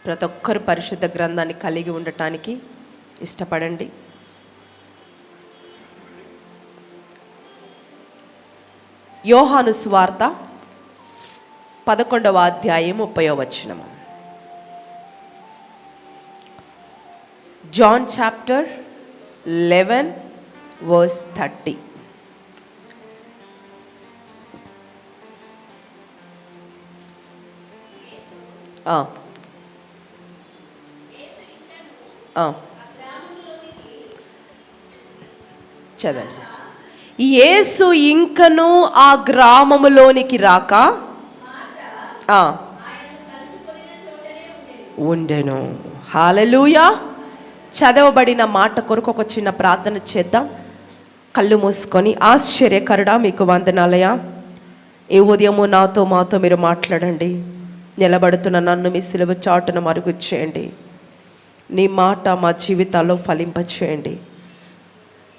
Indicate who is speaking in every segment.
Speaker 1: ప్రతి ఒక్కరు పరిశుద్ధ గ్రంథాన్ని కలిగి ఉండటానికి ఇష్టపడండి. యోహాను సువార్త 11వ అధ్యాయం 30వ వచనము. John chapter 11 verse 30. చదవండి సిస్టర్. యేసు ఇంకను ఆ గ్రామములోనికి రాక ఉండెను. హల్లెలూయా. చదవబడిన మాట కొరకు ఒక చిన్న ప్రార్థన చేద్దాం. కళ్ళు మూసుకొని, ఆశ్చర్యకరుడా మీకు వందనాలయ. ఈ ఉదయము నాతో మాతో మీరు మాట్లాడండి. నిలబడుతున్న నన్ను మీ సిలువ చాటున మరుగు చేయండి. నీ మాట మా జీవితాల్లో ఫలింపచేయండి.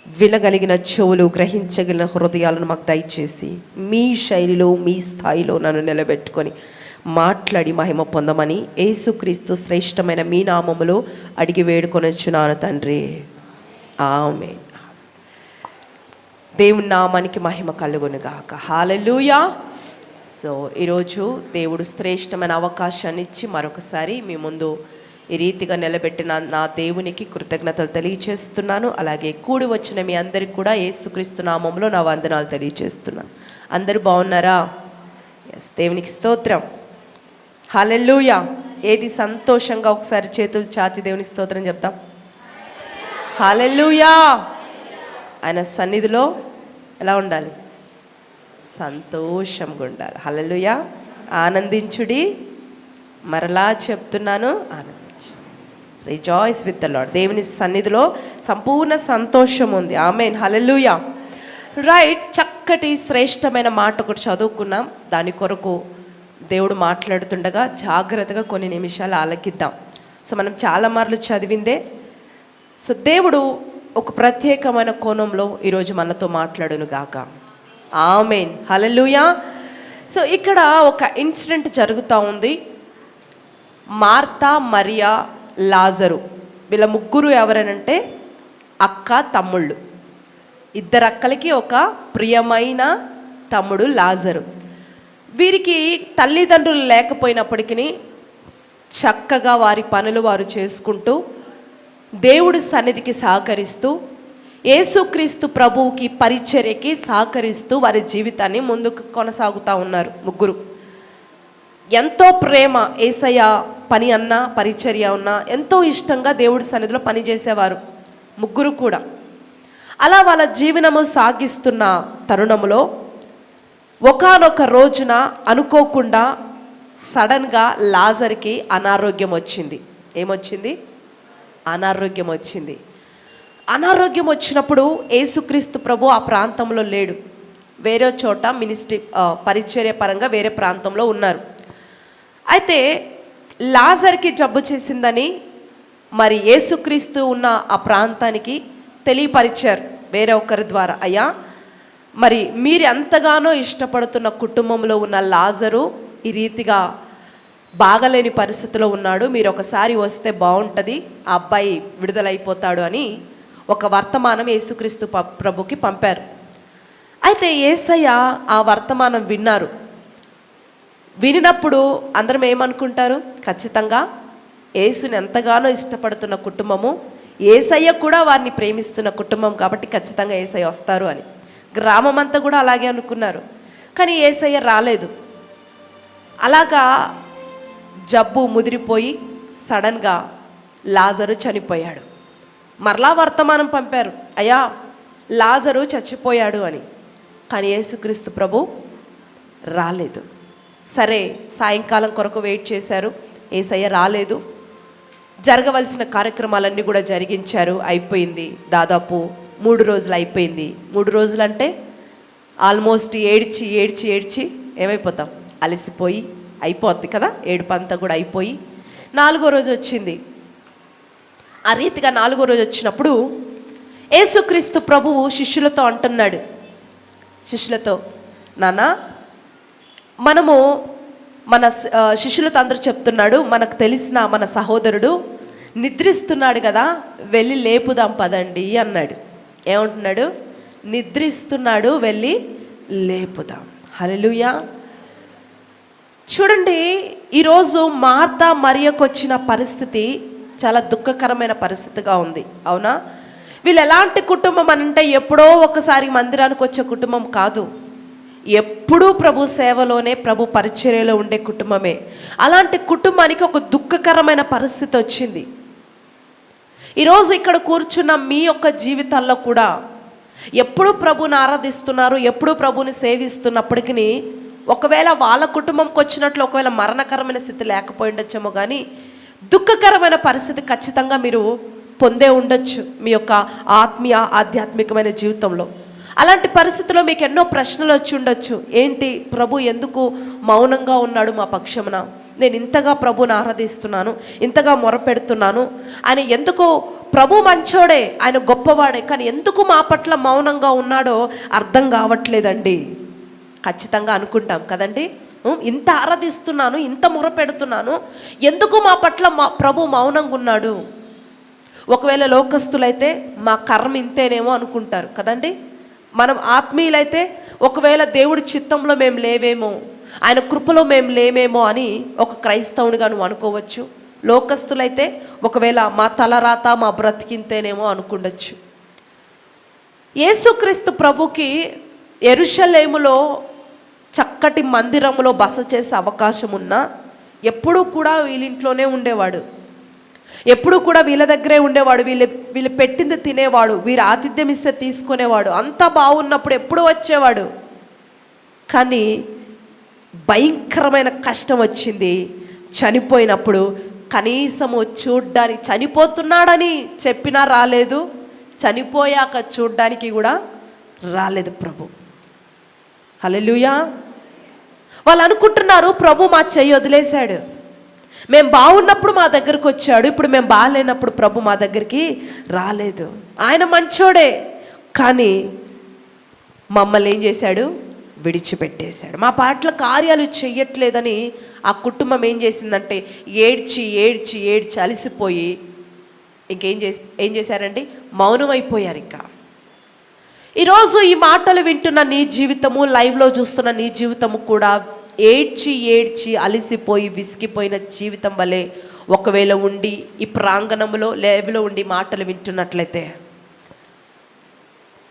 Speaker 1: వినగలిగిన చెవులు, గ్రహించగలిగిన హృదయాలను మాకు దయచేసి మీ శైలిలో మీ స్థాయిలో నన్ను నిలబెట్టుకొని మాట్లాడి మహిమ పొందమని యేసుక్రీస్తు శ్రేష్టమైన మీ నామములో అడిగి వేడుకొనొచ్చున్నాను తండ్రి, ఆమేన్. దేవుని నామానికి మహిమ కలుగునుగాక. హల్లెలూయా. సో ఈరోజు దేవుడు శ్రేష్టమైన అవకాశాన్ని ఇచ్చి మరొకసారి మీ ముందు ఈ రీతిగా నిలబెట్టిన నా దేవునికి కృతజ్ఞతలు తెలియచేస్తున్నాను. అలాగే కూడి వచ్చిన మీ అందరికి కూడా యేసుక్రీస్తు నామంలో నా వందనాలు తెలియచేస్తున్నాను. అందరూ బాగున్నారా? ఎస్, దేవునికి స్తోత్రం. హల్లెలూయా. ఏది సంతోషంగా ఒకసారి చేతులు చాచి దేవునికి స్తోత్రం చెప్తాం. హల్లెలూయా. ఆయన సన్నిధిలో ఎలా ఉండాలి? సంతోషంగా ఉండాలి. హల్లెలూయా. ఆనందించుడి. మరలా చెప్తున్నాను, ఆనందించు. Rejoice with the lord. దేవుని సన్నిధిలో సంపూర్ణ సంతోషం ఉంది. ఆమేన్. హల్లెలూయా. రైట్. చక్కటి శ్రేష్టమైన మాట ఒకటి చదువుకున్నాం. దాని కొరకు దేవుడు మాట్లాడుతుండగా జాగ్రత్తగా కొన్ని నిమిషాలు ఆలకిద్దాం. సో మనం చాలా మార్లు చదివిందే. సో దేవుడు ఒక ప్రత్యేకమైన కోణంలో ఈరోజు మనతో మాట్లాడును గాక. ఆమేన్. హల్లెలూయా. సో ఇక్కడ ఒక ఇన్సిడెంట్ జరుగుతూ ఉంది. మార్తా, మరియా, లాజరు, వీళ్ళ ముగ్గురు ఎవరనంటే అక్క తమ్ముళ్ళు. ఇద్దరు అక్కలకి ఒక ప్రియమైన తమ్ముడు లాజరు. వీరికి తల్లిదండ్రులు లేకపోయినప్పటికీ చక్కగా వారి పనులు వారు చేసుకుంటూ దేవుడి సన్నిధికి సహకరిస్తూ యేసుక్రీస్తు ప్రభువుకి పరిచర్యకి సహకరిస్తూ వారి జీవితాన్ని ముందుకు కొనసాగుతూ ఉన్నారు ముగ్గురు. ఎంతో ప్రేమ, యేసయ్య పని అన్నా పరిచర్య ఉన్నా ఎంతో ఇష్టంగా దేవుడి సన్నిధిలో పనిచేసేవారు ముగ్గురు కూడా. అలా వాళ్ళ జీవనము సాగిస్తున్న తరుణములో ఒకానొక రోజున అనుకోకుండా సడన్గా లాజర్కి అనారోగ్యం వచ్చింది. ఏమొచ్చింది? అనారోగ్యం వచ్చింది. అనారోగ్యం వచ్చినప్పుడు యేసుక్రీస్తు ప్రభు ఆ ప్రాంతంలో లేడు. వేరే చోట మినిస్ట్రీ పరిచర్య పరంగా వేరే ప్రాంతంలో ఉన్నారు. అయితే లాజర్కి జబ్బు చేసిందని మరి యేసుక్రీస్తు ఉన్న ఆ ప్రాంతానికి తెలియపరిచారు వేరే ఒకరి ద్వారా. అయ్యా, మరి మీరు ఎంతగానో ఇష్టపడుతున్న కుటుంబంలో ఉన్న లాజరు ఈ రీతిగా బాగలేని పరిస్థితిలో ఉన్నాడు, మీరు ఒకసారి వస్తే బాగుంటుంది, ఆ అబ్బాయి విడుదలైపోతాడు అని ఒక వర్తమానం యేసుక్రీస్తు ప్రభుకి పంపారు. అయితే యేసయ్య ఆ వర్తమానం విన్నారు. వినినప్పుడు అందరం ఏమనుకుంటారు? ఖచ్చితంగా యేసుని ఎంతగానో ఇష్టపడుతున్న కుటుంబము, యేసయ్య కూడా వారిని ప్రేమిస్తున్న కుటుంబం కాబట్టి ఖచ్చితంగా యేసయ్య వస్తారు అని గ్రామం అంతా కూడా అలాగే అనుకున్నారు. కానీ యేసయ్య రాలేదు. అలాగా జబ్బు ముదిరిపోయి సడన్గా లాజరు చనిపోయాడు. మరలా వర్తమానం పంపారు, అయ్యా లాజరు చచ్చిపోయాడు అని. కానీ యేసుక్రీస్తు ప్రభు రాలేదు. సరే, సాయంకాలం కొరకు వెయిట్ చేశారు. యేసయ్య రాలేదు. జరగవలసిన కార్యక్రమాలన్నీ కూడా జరిగించారు. అయిపోయింది. దాదాపు 3 రోజులు అయిపోయింది. 3 రోజులు అంటే ఆల్మోస్ట్ ఏడ్చి ఏడ్చి ఏడ్చి ఏమైపోతాం? అలసిపోయి అయిపోద్ది కదా, ఏడుపంతా కూడా అయిపోయి 4వ రోజు వచ్చింది. ఆ రీతిగా 4వ రోజు వచ్చినప్పుడు యేసుక్రీస్తు ప్రభువు శిష్యులతో అంటున్నాడు, శిష్యులతో, నాన్న మనము శిష్యులతో అందరూ చెప్తున్నాడు, మనకు తెలిసిన మన సహోదరుడు నిద్రిస్తున్నాడు కదా, వెళ్ళి లేపుదాం పదండి అన్నాడు. ఏమంటున్నాడు? నిద్రిస్తున్నాడు, వెళ్ళి లేపుదాం. హల్లెలూయా. చూడండి, ఈరోజు మార్తా మరియకు వచ్చిన పరిస్థితి చాలా దుఃఖకరమైన పరిస్థితిగా ఉంది, అవునా? వీళ్ళు ఎలాంటి కుటుంబం అంటే ఎప్పుడో ఒకసారి మందిరానికి వచ్చే కుటుంబం కాదు, ఎప్పుడూ ప్రభు సేవలోనే, ప్రభు పరిచర్యలో ఉండే కుటుంబమే. అలాంటి కుటుంబానికి ఒక దుఃఖకరమైన పరిస్థితి వచ్చింది. ఈరోజు ఇక్కడ కూర్చున్న మీ యొక్క జీవితాల్లో కూడా ఎప్పుడు ప్రభుని ఆరాధిస్తున్నారు, ఎప్పుడు ప్రభుని సేవిస్తున్నప్పటికీ ఒకవేళ వాళ్ళ కుటుంబంకి వచ్చినట్లు ఒకవేళ మరణకరమైన స్థితి లేకపోయి ఉండొచ్చేమో, కానీ దుఃఖకరమైన పరిస్థితి ఖచ్చితంగా మీరు పొందే ఉండొచ్చు మీ యొక్క ఆధ్యాత్మికమైన జీవితంలో. అలాంటి పరిస్థితుల్లో మీకు ఎన్నో ప్రశ్నలు వచ్చి ఉండొచ్చు. ఏంటి ప్రభు ఎందుకు మౌనంగా ఉన్నాడు మా పక్షమున? నేను ఇంతగా ప్రభుని ఆరాధిస్తున్నాను, ఇంతగా మొరపెడుతున్నాను, ఆయన ఎందుకు, ప్రభు మంచోడే, ఆయన గొప్పవాడే, కానీ ఎందుకు మా పట్ల మౌనంగా ఉన్నాడో అర్థం కావట్లేదండి. ఖచ్చితంగా అనుకుంటాం కదండి, ఇంత ఆరాధిస్తున్నాను, ఇంత మొరపెడుతున్నాను, ఎందుకు మా పట్ల ప్రభు మౌనంగా ఉన్నాడు? ఒకవేళ లోకస్తులైతే మా కర్మ ఇంతేనేమో అనుకుంటారు కదండి. మనం ఆత్మీయులైతే ఒకవేళ దేవుడి చిత్తంలో మేము లేవేమో, ఆయన కృపలో మేము లేమేమో అని ఒక క్రైస్తవునిగా నువ్వు అనుకోవచ్చు. లోకస్తులైతే ఒకవేళ మా తలరాత, మా బ్రతికింతేనేమో అనుకుండొచ్చు. యేసుక్రీస్తు ప్రభుకి యెరూషలేములో చక్కటి మందిరంలో బస చేసే అవకాశం ఉన్నా ఎప్పుడూ కూడా వీళ్ళింట్లోనే ఉండేవాడు, ఎప్పుడు కూడా వీళ్ళ దగ్గరే ఉండేవాడు, వీళ్ళు పెట్టింది తినేవాడు, వీరు ఆతిథ్యం ఇస్తే తీసుకునేవాడు, అంతా బాగున్నప్పుడు ఎప్పుడు వచ్చేవాడు. కానీ భయంకరమైన కష్టం వచ్చింది, చనిపోయినప్పుడు కనీసము చూడ్డానికి, చనిపోతున్నాడని చెప్పినా రాలేదు, చనిపోయాక చూడ్డానికి కూడా రాలేదు ప్రభు. హల్లెలూయా. వాళ్ళు అనుకుంటున్నారు ప్రభు మా చెయ్యి వదిలేశాడు, మేము బాగున్నప్పుడు మా దగ్గరికి వచ్చాడు, ఇప్పుడు మేము బాగాలేనప్పుడు ప్రభు మా దగ్గరికి రాలేదు. ఆయన మంచోడే, కానీ మమ్మల్ని ఏం చేశాడు? విడిచిపెట్టేశాడు. మా పట్ల కార్యాలు చెయ్యట్లేదని ఆ కుటుంబం ఏం చేసిందంటే ఏడ్చి ఏడ్చి ఏడ్చి అలసిపోయి ఏం చేశారండి? మౌనమైపోయారు. ఇంకా ఈరోజు ఈ మాటలు వింటున్న నీ జీవితము, లైవ్లో చూస్తున్న నీ జీవితము కూడా ఏడ్చి ఏడ్చి అలసిపోయి విసిగిపోయిన జీవితం వలె ఒకవేళ ఉండి ఈ ప్రాంగణంలో లైవ్లో ఉండి మాటలు వింటున్నట్లయితే,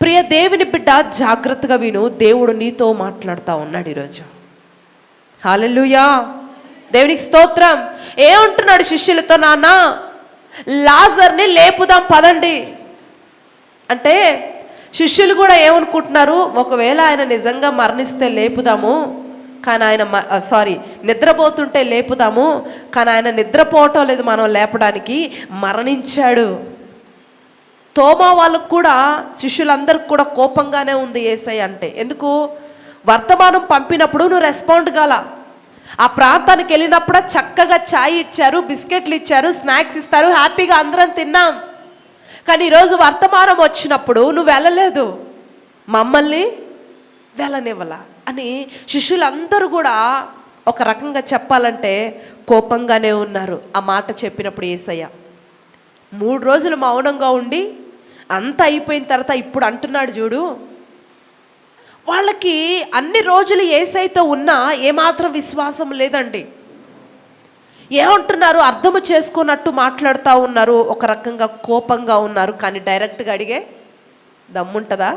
Speaker 1: ప్రియ దేవుని బిడ్డ జాగ్రత్తగా విను, దేవుడు నీతో మాట్లాడుతూ ఉన్నాడు ఈరోజు. హల్లెలూయా. దేవునికి స్తోత్రం. ఏమంటున్నాడు శిష్యులతో? నాన్న, లాజర్ని లేపుదాం పదండి అంటే శిష్యులు కూడా ఏమనుకుంటున్నారు? ఒకవేళ ఆయన నిజంగా మరణిస్తే లేపుదాము, కానీ ఆయన నిద్రపోతుంటే లేపుదాము, కానీ ఆయన నిద్రపోవటం లేదు మనం లేపడానికి, మరణించాడు. తోమా వాళ్ళకు కూడా, శిష్యులందరికి కూడా కోపంగానే ఉంది యేసయ్య అంటే. ఎందుకు? వర్తమానం పంపినప్పుడు నువ్వు రెస్పాండ్ కాల. ఆ ప్రాంతానికి వెళ్ళినప్పుడు చక్కగా ఛాయ్ ఇచ్చారు, బిస్కెట్లు ఇచ్చారు, స్నాక్స్ ఇస్తారు, హ్యాపీగా అందరం తిన్నాం. కానీ ఈరోజు వర్తమానం వచ్చినప్పుడు నువ్వు వెళ్ళలేదు, మమ్మల్ని వెళ్ళనివ్వాల అని శిష్యులందరూ కూడా ఒక రకంగా చెప్పాలంటే కోపంగానే ఉన్నారు ఆ మాట చెప్పినప్పుడు. యేసయ్య 3 రోజులు మౌనంగా ఉండి అంతా అయిపోయిన తర్వాత ఇప్పుడు అంటున్నాడు చూడు. వాళ్ళకి అన్ని రోజులు యేసయ్యతో ఉన్నా ఏమాత్రం విశ్వాసం లేదండి. ఏమంటున్నారు? అర్థము చేసుకున్నట్టు మాట్లాడుతూ ఉన్నారు, ఒక రకంగా కోపంగా ఉన్నారు. కానీ డైరెక్ట్గా అడిగే దమ్ముంటుందా?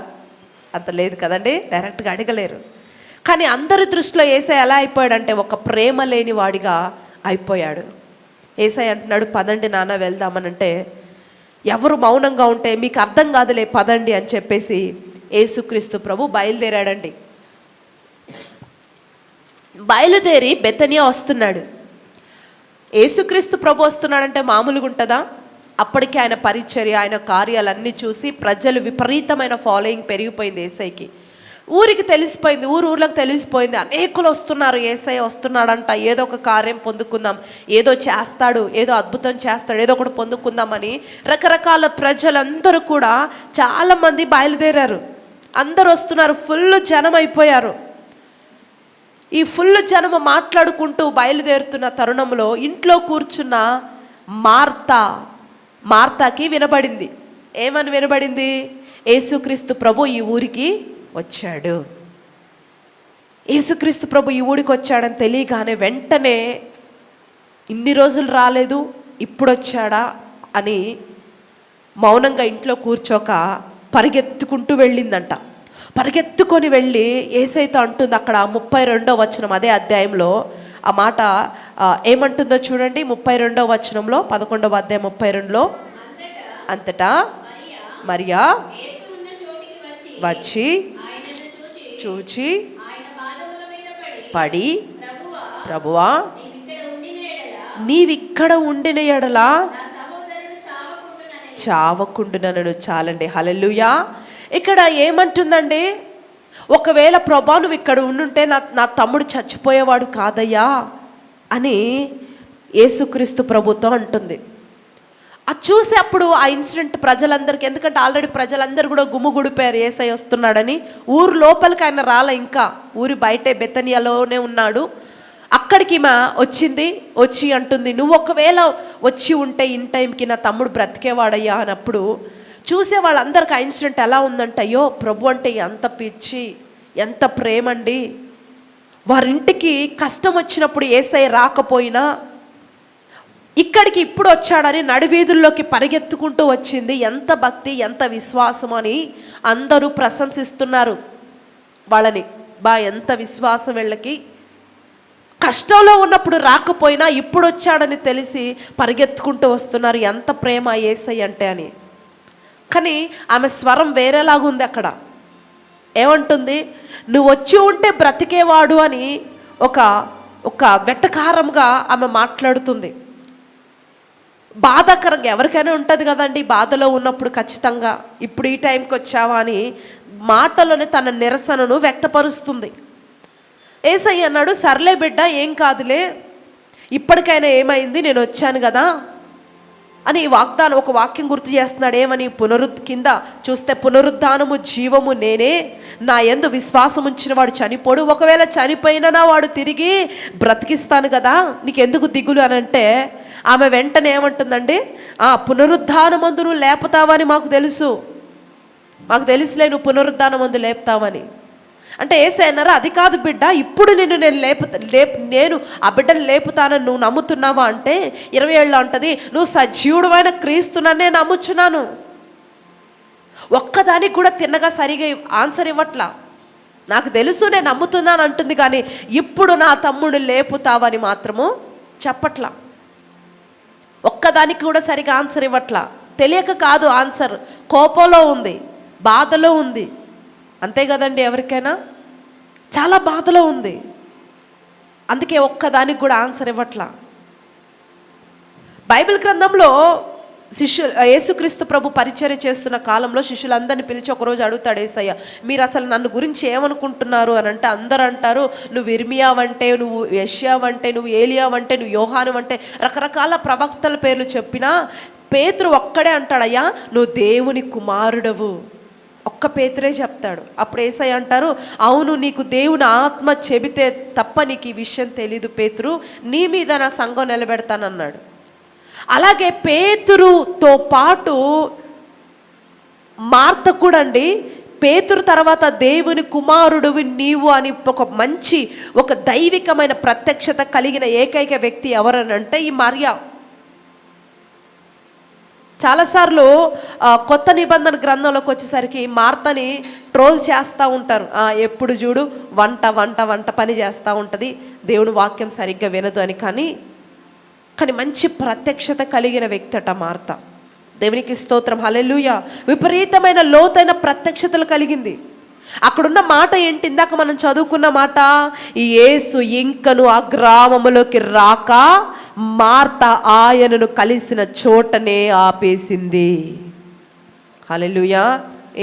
Speaker 1: అంత లేదు కదండి, డైరెక్ట్గా అడగలేరు. కానీ అందరి దృష్టిలో యేసయ్య ఎలా అయిపోయాడంటే ఒక ప్రేమ లేని వాడిగా అయిపోయాడు. యేసయ్య అంటున్నాడు పదండి నాన్న వెళ్దామనంటే ఎవరు మౌనంగా ఉంటే మీకు అర్థం కాదులే పదండి అని చెప్పేసి యేసుక్రీస్తు ప్రభు బయలుదేరాడండి. బయలుదేరి బెతనియా వస్తున్నాడు. యేసుక్రీస్తు ప్రభు వస్తున్నాడంటే మామూలుగా ఉంటుందా? అప్పటికే ఆయన పరిచర్య, ఆయన కార్యాలన్నీ చూసి ప్రజలు విపరీతమైన ఫాలోయింగ్ పెరిగిపోయింది యేసయ్యకి. ఊరికి తెలిసిపోయింది, ఊర్లకు తెలిసిపోయింది, అనేకులు వస్తున్నారు, యేసయ్య వస్తున్నాడంట, ఏదో ఒక కార్యం పొందుకుందాం, ఏదో చేస్తాడు, ఏదో అద్భుతం చేస్తాడు, ఏదో ఒకటి పొందుకుందామని రకరకాల ప్రజలందరూ కూడా చాలామంది బయలుదేరారు. అందరు వస్తున్నారు, ఫుల్ జనం అయిపోయారు. ఈ ఫుల్ జనము మాట్లాడుకుంటూ బయలుదేరుతున్న తరుణంలో ఇంట్లో కూర్చున్న మార్తాకి వినబడింది. ఏమని వినబడింది? యేసుక్రీస్తు ప్రభు ఈ ఊరికి వచ్చాడు. యేసుక్రీస్తు ప్రభు ఈ ఊరికి వచ్చాడని తెలియగానే వెంటనే ఇన్ని రోజులు రాలేదు, ఇప్పుడు వచ్చాడా అని మౌనంగా ఇంట్లో కూర్చోక పరిగెత్తుకుంటూ వెళ్ళిందంట. పరిగెత్తుకొని వెళ్ళి యేసయ్యతో అంటుంది, అక్కడ 32వ వచనం అదే అధ్యాయంలో ఆ మాట ఏమంటుందో చూడండి. 32వ వచనంలో 11వ అధ్యాయం 32లో, అంతటా మరియా వచ్చి చూచి పడి, ప్రభువా నీవిక్కడ ఉండిన ఎడలా చావకుండునను. చాలండి, హల్లెలూయా. ఇక్కడ ఏమంటుందండి? ఒకవేళ ప్రభా నువ్వు ఇక్కడ ఉండుంటే నా తమ్ముడు చచ్చిపోయేవాడు కాదయ్యా అని యేసుక్రీస్తు ప్రభుతో అంటుంది. అది చూసి అప్పుడు ఆ ఇన్సిడెంట్ ప్రజలందరికీ, ఎందుకంటే ఆల్రెడీ ప్రజలందరూ కూడా గుమిగూడిపోయారు యేసయ్య వస్తున్నాడని. ఊరు లోపలికి ఆయన రాలే, ఇంకా ఊరి బయటే బెతనియాలోనే ఉన్నాడు. అక్కడికి వచ్చి అంటుంది, నువ్వు ఒకవేళ వచ్చి ఉంటే ఇన్ టైంకి నా తమ్ముడు బ్రతికేవాడయ్యా అన్నప్పుడు చూసే వాళ్ళందరికీ ఆ ఇన్సిడెంట్ ఎలా ఉందంటే, అయ్యో ప్రభు అంటే ఎంత పిచ్చి, ఎంత ప్రేమండి. వారింటికి కష్టం వచ్చినప్పుడు యేసయ్య రాకపోయినా ఇక్కడికి ఇప్పుడు వచ్చాడని నడివీధుల్లోకి పరిగెత్తుకుంటూ వచ్చింది. ఎంత భక్తి, ఎంత విశ్వాసం అని అందరూ ప్రశంసిస్తున్నారు వాళ్ళని. ఎంత విశ్వాసం వీళ్ళకి. కష్టంలో ఉన్నప్పుడు రాకపోయినా ఇప్పుడు వచ్చాడని తెలిసి పరిగెత్తుకుంటూ వస్తున్నారు. ఎంత ప్రేమ యేసయ్య అంటే అని. కానీ ఆమె స్వరం వేరేలాగుంది. అక్కడ ఏమంటుంది? నువ్వు వచ్చి ఉంటే బ్రతికేవాడు అని ఒక వెటకారంగా ఆమె మాట్లాడుతుంది. బాధాకరంగా ఎవరికైనా ఉంటుంది కదండి, బాధలో ఉన్నప్పుడు ఖచ్చితంగా ఇప్పుడు ఈ టైంకి వచ్చావా అని మాటలోనే తన నిరసనను వ్యక్తపరుస్తుంది. యేసయ్య అన్నాడు, సర్లే బిడ్డ, ఏం కాదులే, ఇప్పటికైనా ఏమైంది, నేను వచ్చాను కదా అని ఒక వాక్యం గుర్తు చేస్తున్నాడు. ఏమని? కింద చూస్తే పునరుద్ధానము జీవము నేనే, నా యందు విశ్వాసం ఉంచిన వాడు చనిపోడు, ఒకవేళ చనిపోయినా వాడు తిరిగి బ్రతికిస్తాను కదా, నీకెందుకు దిగులు అని అంటే ఆమె వెంటనే ఏమంటుందండి? పునరుద్ధానమందు నువ్వు లేపుతావని మాకు తెలుసులే, నువ్వు పునరుద్ధానమందు లేపుతావని అంటే యేసయ్య అన్నారు, అది కాదు బిడ్డ, ఇప్పుడు నేను ఆ బిడ్డను లేపుతానని నువ్వు నమ్ముతున్నావా అంటే 27లో అంటది, నువ్వు సజీవుడమైన క్రీస్తుననే నమ్ముచున్నాను. ఒక్కదానికి కూడా తిన్నగా సరిగా ఆన్సర్ ఇవ్వట్లా. నాకు తెలుసు, నేను నమ్ముతున్నాను అంటుంది, కానీ ఇప్పుడు నా తమ్ముడు లేపుతావని మాత్రము చెప్పట్లా. ఒక్కదానికి కూడా సరిగా ఆన్సర్ ఇవ్వట్లా. తెలియక కాదు ఆన్సర్, కోపంలో ఉంది, బాధలో ఉంది. అంతే కదండి, ఎవరికైనా చాలా బాధలో ఉంది. అందుకే ఒక్కదానికి కూడా ఆన్సర్ ఇవ్వట్లా. బైబిల్ గ్రంథంలో యేసుక్రీస్తు ప్రభు పరిచర్య చేస్తున్న కాలంలో శిష్యులందరినీ పిలిచి ఒకరోజు అడుగుతాడు యేసయ్య, మీరు అసలు నన్ను గురించి ఏమనుకుంటున్నారు అని అంటే అందరూ అంటారు, నువ్వు ఇర్మియావంటే, నువ్వు యెషయావంటే, నువ్వు ఏలియావంటే, నువ్వు యోహానువంటే, రకరకాల ప్రవక్తల పేర్లు చెప్పినా పేతురు ఒక్కడే అంటాడయ్యా, నువ్వు దేవుని కుమారుడవు. ఒక్క పేతురే చెప్తాడు. అప్పుడు యేసయ్య అంటారు, అవును, నీకు దేవుని ఆత్మ చెబితే తప్ప నీకు ఈ విషయం తెలీదు పేతురు, నీ మీద నా సంఘం నిలబెడతానన్నాడు. అలాగే పేతురుతో పాటు మార్త కూడా అండి, పేతురు తర్వాత దేవుని కుమారుడువి నీవు అని ఒక దైవికమైన ప్రత్యక్షత కలిగిన ఏకైక వ్యక్తి ఎవరనంటే ఈ మరియా. చాలాసార్లు కొత్త నిబంధన గ్రంథంలోకి వచ్చేసరికి మార్తని ట్రోల్ చేస్తూ ఉంటారు. ఎప్పుడు చూడు వంట వంట వంట పని చేస్తూ ఉంటుంది, దేవుని వాక్యం సరిగ్గా వినదు అని. కానీ మంచి ప్రత్యక్షత కలిగిన వ్యక్తి అట మార్త. దేవునికి స్తోత్రం, హల్లెలూయా. విపరీతమైన లోతైన ప్రత్యక్షతలు కలిగింది. అక్కడున్న మాట ఏంటి? ఇందాక మనం చదువుకున్న మాట, యేసు ఇంకను ఆ గ్రామములోకి రాక మార్త ఆయనను కలిసిన చోటనే ఆపేసింది. హల్లెలూయా.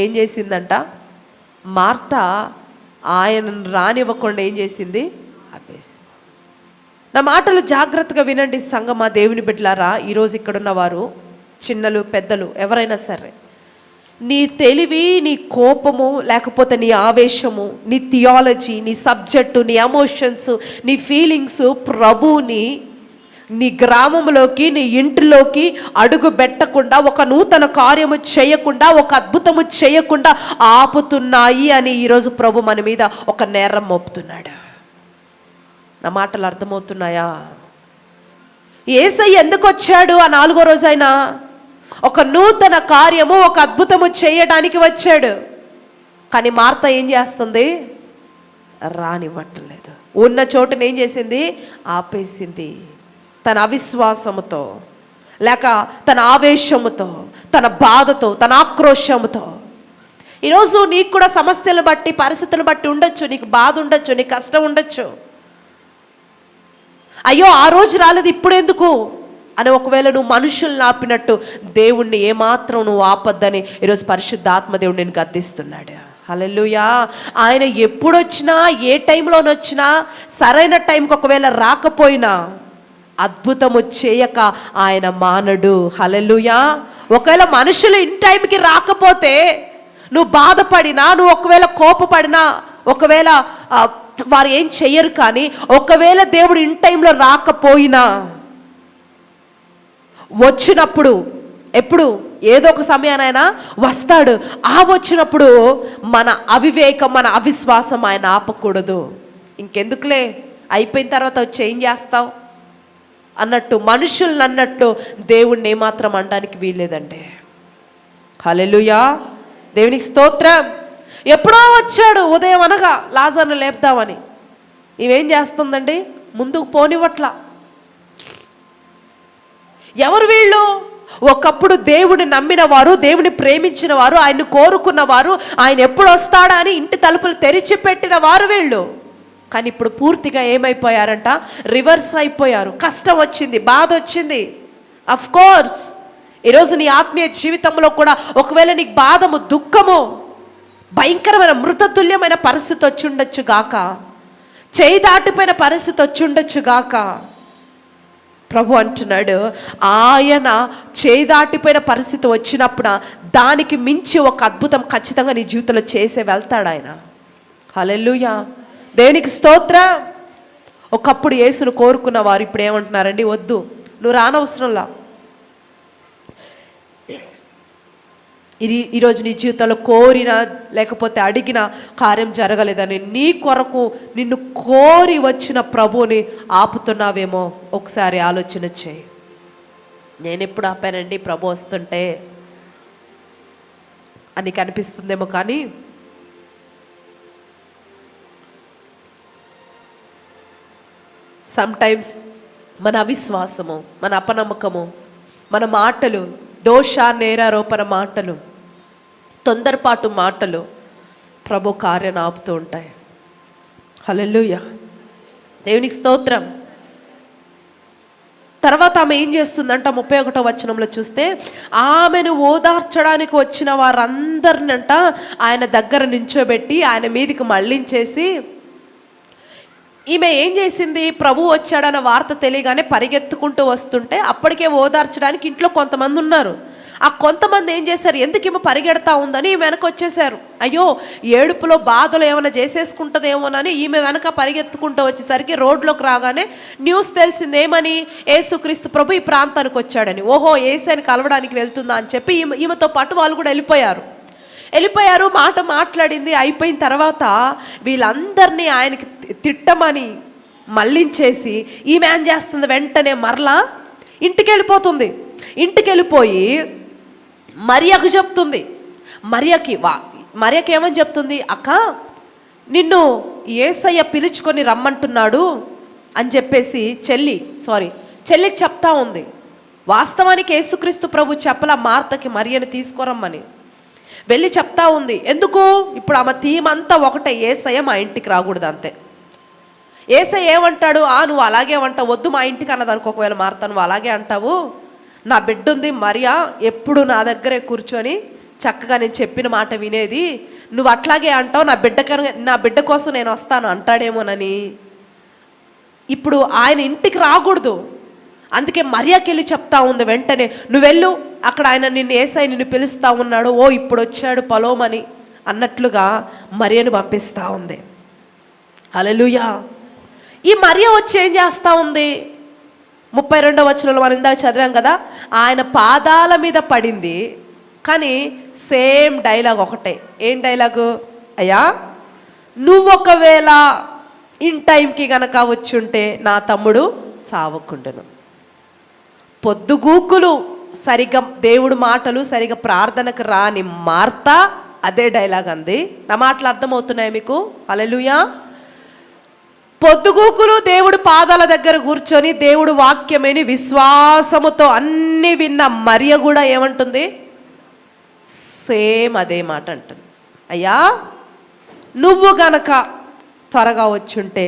Speaker 1: ఏం చేసిందంట? మార్త ఆయనను రానివ్వకుండా ఏం చేసింది? ఆపేసింది. నా మాటలు జాగ్రత్తగా వినండి సంగమా, దేవుని బిడ్డలారా. ఈరోజు ఇక్కడున్నవారు, చిన్నలు పెద్దలు ఎవరైనా సరే, నీ తెలివి, నీ కోపము, లేకపోతే నీ ఆవేశము, నీ థియాలజీ, నీ సబ్జెక్టు, నీ ఎమోషన్స్, నీ ఫీలింగ్స్ ప్రభువుని నీ గ్రామంలోకి, నీ ఇంటిలోకి అడుగు పెట్టకుండా, ఒక నూతన కార్యము చేయకుండా, ఒక అద్భుతము చేయకుండా ఆపుతున్నాయి అని ఈరోజు ప్రభు మన మీద ఒక నేరం మోపుతున్నాడు. నా మాటలు అర్థమవుతున్నాయా? యేసయ్య ఎందుకు వచ్చాడు? ఆ 4వ రోజైనా ఒక నూతన కార్యము, ఒక అద్భుతము చేయడానికి వచ్చాడు. కానీ మార్త ఏం చేస్తుంది? రానివ్వట్లేదు. ఉన్న చోటుని ఏం చేసింది? ఆపేసింది. తన అవిశ్వాసముతో, లేక తన ఆవేశముతో, తన బాధతో, తన ఆక్రోశముతో. ఈరోజు నీకు కూడా సమస్యలు బట్టి, పరిస్థితులు బట్టి ఉండొచ్చు, నీకు బాధ ఉండొచ్చు, నీకు కష్టం ఉండొచ్చు. అయ్యో ఆ రోజు రాలేదు ఇప్పుడు ఎందుకు అని ఒకవేళ నువ్వు మనుషుల్ని ఆపినట్టు దేవుణ్ణి ఏమాత్రం నువ్వు ఆపొద్దని ఈరోజు పరిశుద్ధాత్మ దేవుడు నేను గద్దిస్తున్నాడు. హల్లెలూయా. ఆయన ఎప్పుడొచ్చినా, ఏ టైంలోనొచ్చినా, సరైన టైంకి ఒకవేళ రాకపోయినా అద్భుతము చేయక ఆయన మానడు. హల్లెలూయా. ఒకవేళ మనుషులు ఇన్ టైంకి రాకపోతే నువ్వు బాధపడినా, నువ్వు ఒకవేళ కోపపడినా, ఒకవేళ వారు ఏం చెయ్యరు. కానీ ఒకవేళ దేవుడు ఇన్ టైంలో రాకపోయినా వచ్చినప్పుడు, ఎప్పుడు ఏదో ఒక సమయానైనా వస్తాడు. వచ్చినప్పుడు మన అవివేకం, మన అవిశ్వాసం ఆయన ఆపకూడదు. ఇంకెందుకులే, అయిపోయిన తర్వాత వచ్చి ఏం చేస్తావు అన్నట్టు, మనుషుల్ని అన్నట్టు దేవుణ్ణి ఏమాత్రం అనడానికి వీల్లేదండి. హల్లెలూయా. దేవునికి స్తోత్రం. ఎప్పుడో వచ్చాడు ఉదయం అనగా లాజర్ను లేపుదామని. ఇవేం చేస్తుందండి? ముందుకు పోనివ్వట్లా. ఎవరు వీళ్ళు? ఒకప్పుడు దేవుని నమ్మిన వారు, దేవుని ప్రేమించిన వారు, ఆయన్ని కోరుకున్న వారు, ఆయన ఎప్పుడు వస్తాడా అని ఇంటి తలుపులు తెరిచి పెట్టిన వారు వీళ్ళు. కానీ ఇప్పుడు పూర్తిగా ఏమైపోయారంట? రివర్స్ అయిపోయారు. కష్టం వచ్చింది, బాధ వచ్చింది. అఫ్ కోర్స్ ఈరోజు నీ ఆత్మీయ జీవితంలో కూడా ఒకవేళ నీకు బాధము, దుఃఖము, భయంకరమైన మృతతుల్యమైన పరిస్థితి వచ్చి ఉండొచ్చు గాక, చేయి దాటిపోయిన పరిస్థితి వచ్చి ఉండొచ్చు గాక. ప్రభు అంటున్నాడు, ఆయన చేయి దాటిపోయిన పరిస్థితి వచ్చినప్పుడు దానికి మించి ఒక అద్భుతం ఖచ్చితంగా నీ జీవితంలో చేసే వెళ్తాడు ఆయన. హల్లెలూయా. దేవునికి స్తోత్రం. ఒకప్పుడు యేసును కోరుకున్న వారు ఇప్పుడు ఏమంటున్నారండి? వద్దు, నువ్వు రానవసరంలా. ఈరోజు నీ జీవితంలో కోరిన, లేకపోతే అడిగిన కార్యం జరగలేదని నీ కొరకు నిన్ను కోరి వచ్చిన ప్రభువుని ఆపుతున్నావేమో ఒకసారి ఆలోచన చేయి. నేను ఎప్పుడు ఆపానండి ప్రభు వస్తుంటే అని కనిపిస్తుందేమో, కానీ సమ్టైమ్స్ మన అవిశ్వాసము, మన అపనమ్మకము, మన మాటలు, దోష నేరారోపణ మాటలు, తొందరపాటు మాటలు ప్రభు కార్యాన్ని ఆపుతూ ఉంటాయి. హల్లెలూయా. దేవునికి స్తోత్రం. తర్వాత ఆమె ఏం చేస్తుందంట? 31వ వచనంలో చూస్తే, ఆమెను ఓదార్చడానికి వచ్చిన వారందరినంట ఆయన దగ్గర నించోబెట్టి ఆయన మీదికి మళ్ళించేసి, ఈమె ఏం చేసింది? ప్రభు వచ్చాడన్న వార్త తెలియగానే పరిగెత్తుకుంటూ వస్తుంటే అప్పటికే ఓదార్చడానికి ఇంట్లో కొంతమంది ఉన్నారు. ఆ కొంతమంది ఏం చేశారు? ఎందుకు ఈమె పరిగెడతా ఉందని వెనక వచ్చేసారు. అయ్యో ఏడుపులో బాధలు ఏమైనా చేసేసుకుంటుందేమోనని ఈమె వెనక పరిగెత్తుకుంటూ వచ్చేసరికి రోడ్లోకి రాగానే న్యూస్ తెలిసింది. ఏమని? యేసుక్రీస్తు ప్రభు ఈ ప్రాంతానికి వచ్చాడని. ఓహో, యేసుని కలవడానికి వెళ్తుందా అని చెప్పి ఈమెతో పాటు వాళ్ళు కూడా వెళ్ళిపోయారు. మాట మాట్లాడింది. అయిపోయిన తర్వాత వీళ్ళందరినీ ఆయనకి తిట్టమని మళ్ళించేసి ఈమె ఏం చేస్తుంది? వెంటనే మరలా ఇంటికి వెళ్ళిపోతుంది. ఇంటికి వెళ్ళిపోయి మరియకు చెప్తుంది. మరియకి ఏమని చెప్తుంది? అక్క, నిన్ను యేసయ్య పిలుచుకొని రమ్మంటున్నాడు అని చెప్పేసి చెల్లికి చెప్తా ఉంది. వాస్తవానికి యేసుక్రీస్తు ప్రభు చెప్పల మార్తకి మరియని తీసుకురమ్మని. వెళ్ళి చెప్తా ఉంది. ఎందుకు? ఇప్పుడు ఆమె థీమ్ అంతా ఒకటే, యేసయ్య మా ఇంటికి రాకూడదు అంతే. యేసయ్య ఏమంటాడు? నువ్వు అలాగే అంటావు, వద్దు మా ఇంటికి అన్నదానికి ఒకవేళ మార్త నువ్వు అలాగే అంటావు, నా బిడ్డ ఉంది మరియా, ఎప్పుడు నా దగ్గరే కూర్చొని చక్కగా నేను చెప్పిన మాట వినేది, నువ్వు అట్లాగే అంటావు, నా బిడ్డ కోసం నేను వస్తాను అంటాడేమోనని ఇప్పుడు ఆయన ఇంటికి రాకూడదు. అందుకే మరియాకి వెళ్ళి చెప్తా ఉంది వెంటనే, నువ్వు వెళ్ళు, అక్కడ ఆయన యేసయ్య నిన్ను పిలుస్తూ ఉన్నాడు, ఓ ఇప్పుడు వచ్చాడు పలోమని అన్నట్లుగా మరియను పంపిస్తూ ఉంది. హల్లెలూయా. ఈ మరియ వచ్చి ఏం చేస్తూ ఉంది? 32వ వచనంలో మనం ఇందాక చదివాం కదా, ఆయన పాదాల మీద పడింది. కానీ సేమ్ డైలాగ్ ఒకటే. ఏం డైలాగు? అయ్యా, నువ్వు ఒకవేళ ఇన్ టైంకి గనక వచ్చుంటే నా తమ్ముడు చావకుండును. పొద్దుగూకులు సరిగ్గా దేవుడు మాటలు సరిగ్గా ప్రార్థనకు రాని మార్తా అదే డైలాగ్ అంది. నా మాటలు అర్థమవుతున్నాయి మీకు? హల్లెలూయా. పొద్దుగూకులు దేవుడు పాదాల దగ్గర కూర్చొని దేవుడు వాక్యమని విశ్వాసముతో అన్ని విన్న మరియ కూడా ఏమంటుంది? సేమ్ అదే మాట అంటుంది. అయ్యా, నువ్వు గనక త్వరగా వచ్చుంటే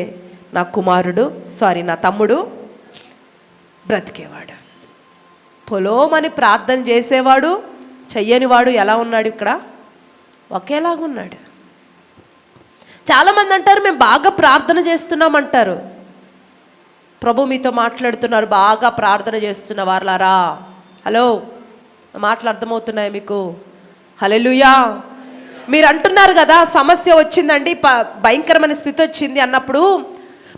Speaker 1: నా తమ్ముడు బ్రతికేవాడు. పొలోమని ప్రార్థన చేసేవాడు చెయ్యనివాడు ఎలా ఉన్నాడు? ఇక్కడ ఒకేలాగున్నాడు. చాలామంది అంటారు, మేము బాగా ప్రార్థన చేస్తున్నామంటారు. ప్రభు మీతో మాట్లాడుతున్నారు, బాగా ప్రార్థన చేస్తున్న వారులారా. హలో, మాటలు అర్థమవుతున్నాయి మీకు? హల్లెలూయా. మీరు అంటున్నారు కదా, సమస్య వచ్చిందండి, భయంకరమైన స్థితి వచ్చింది అన్నప్పుడు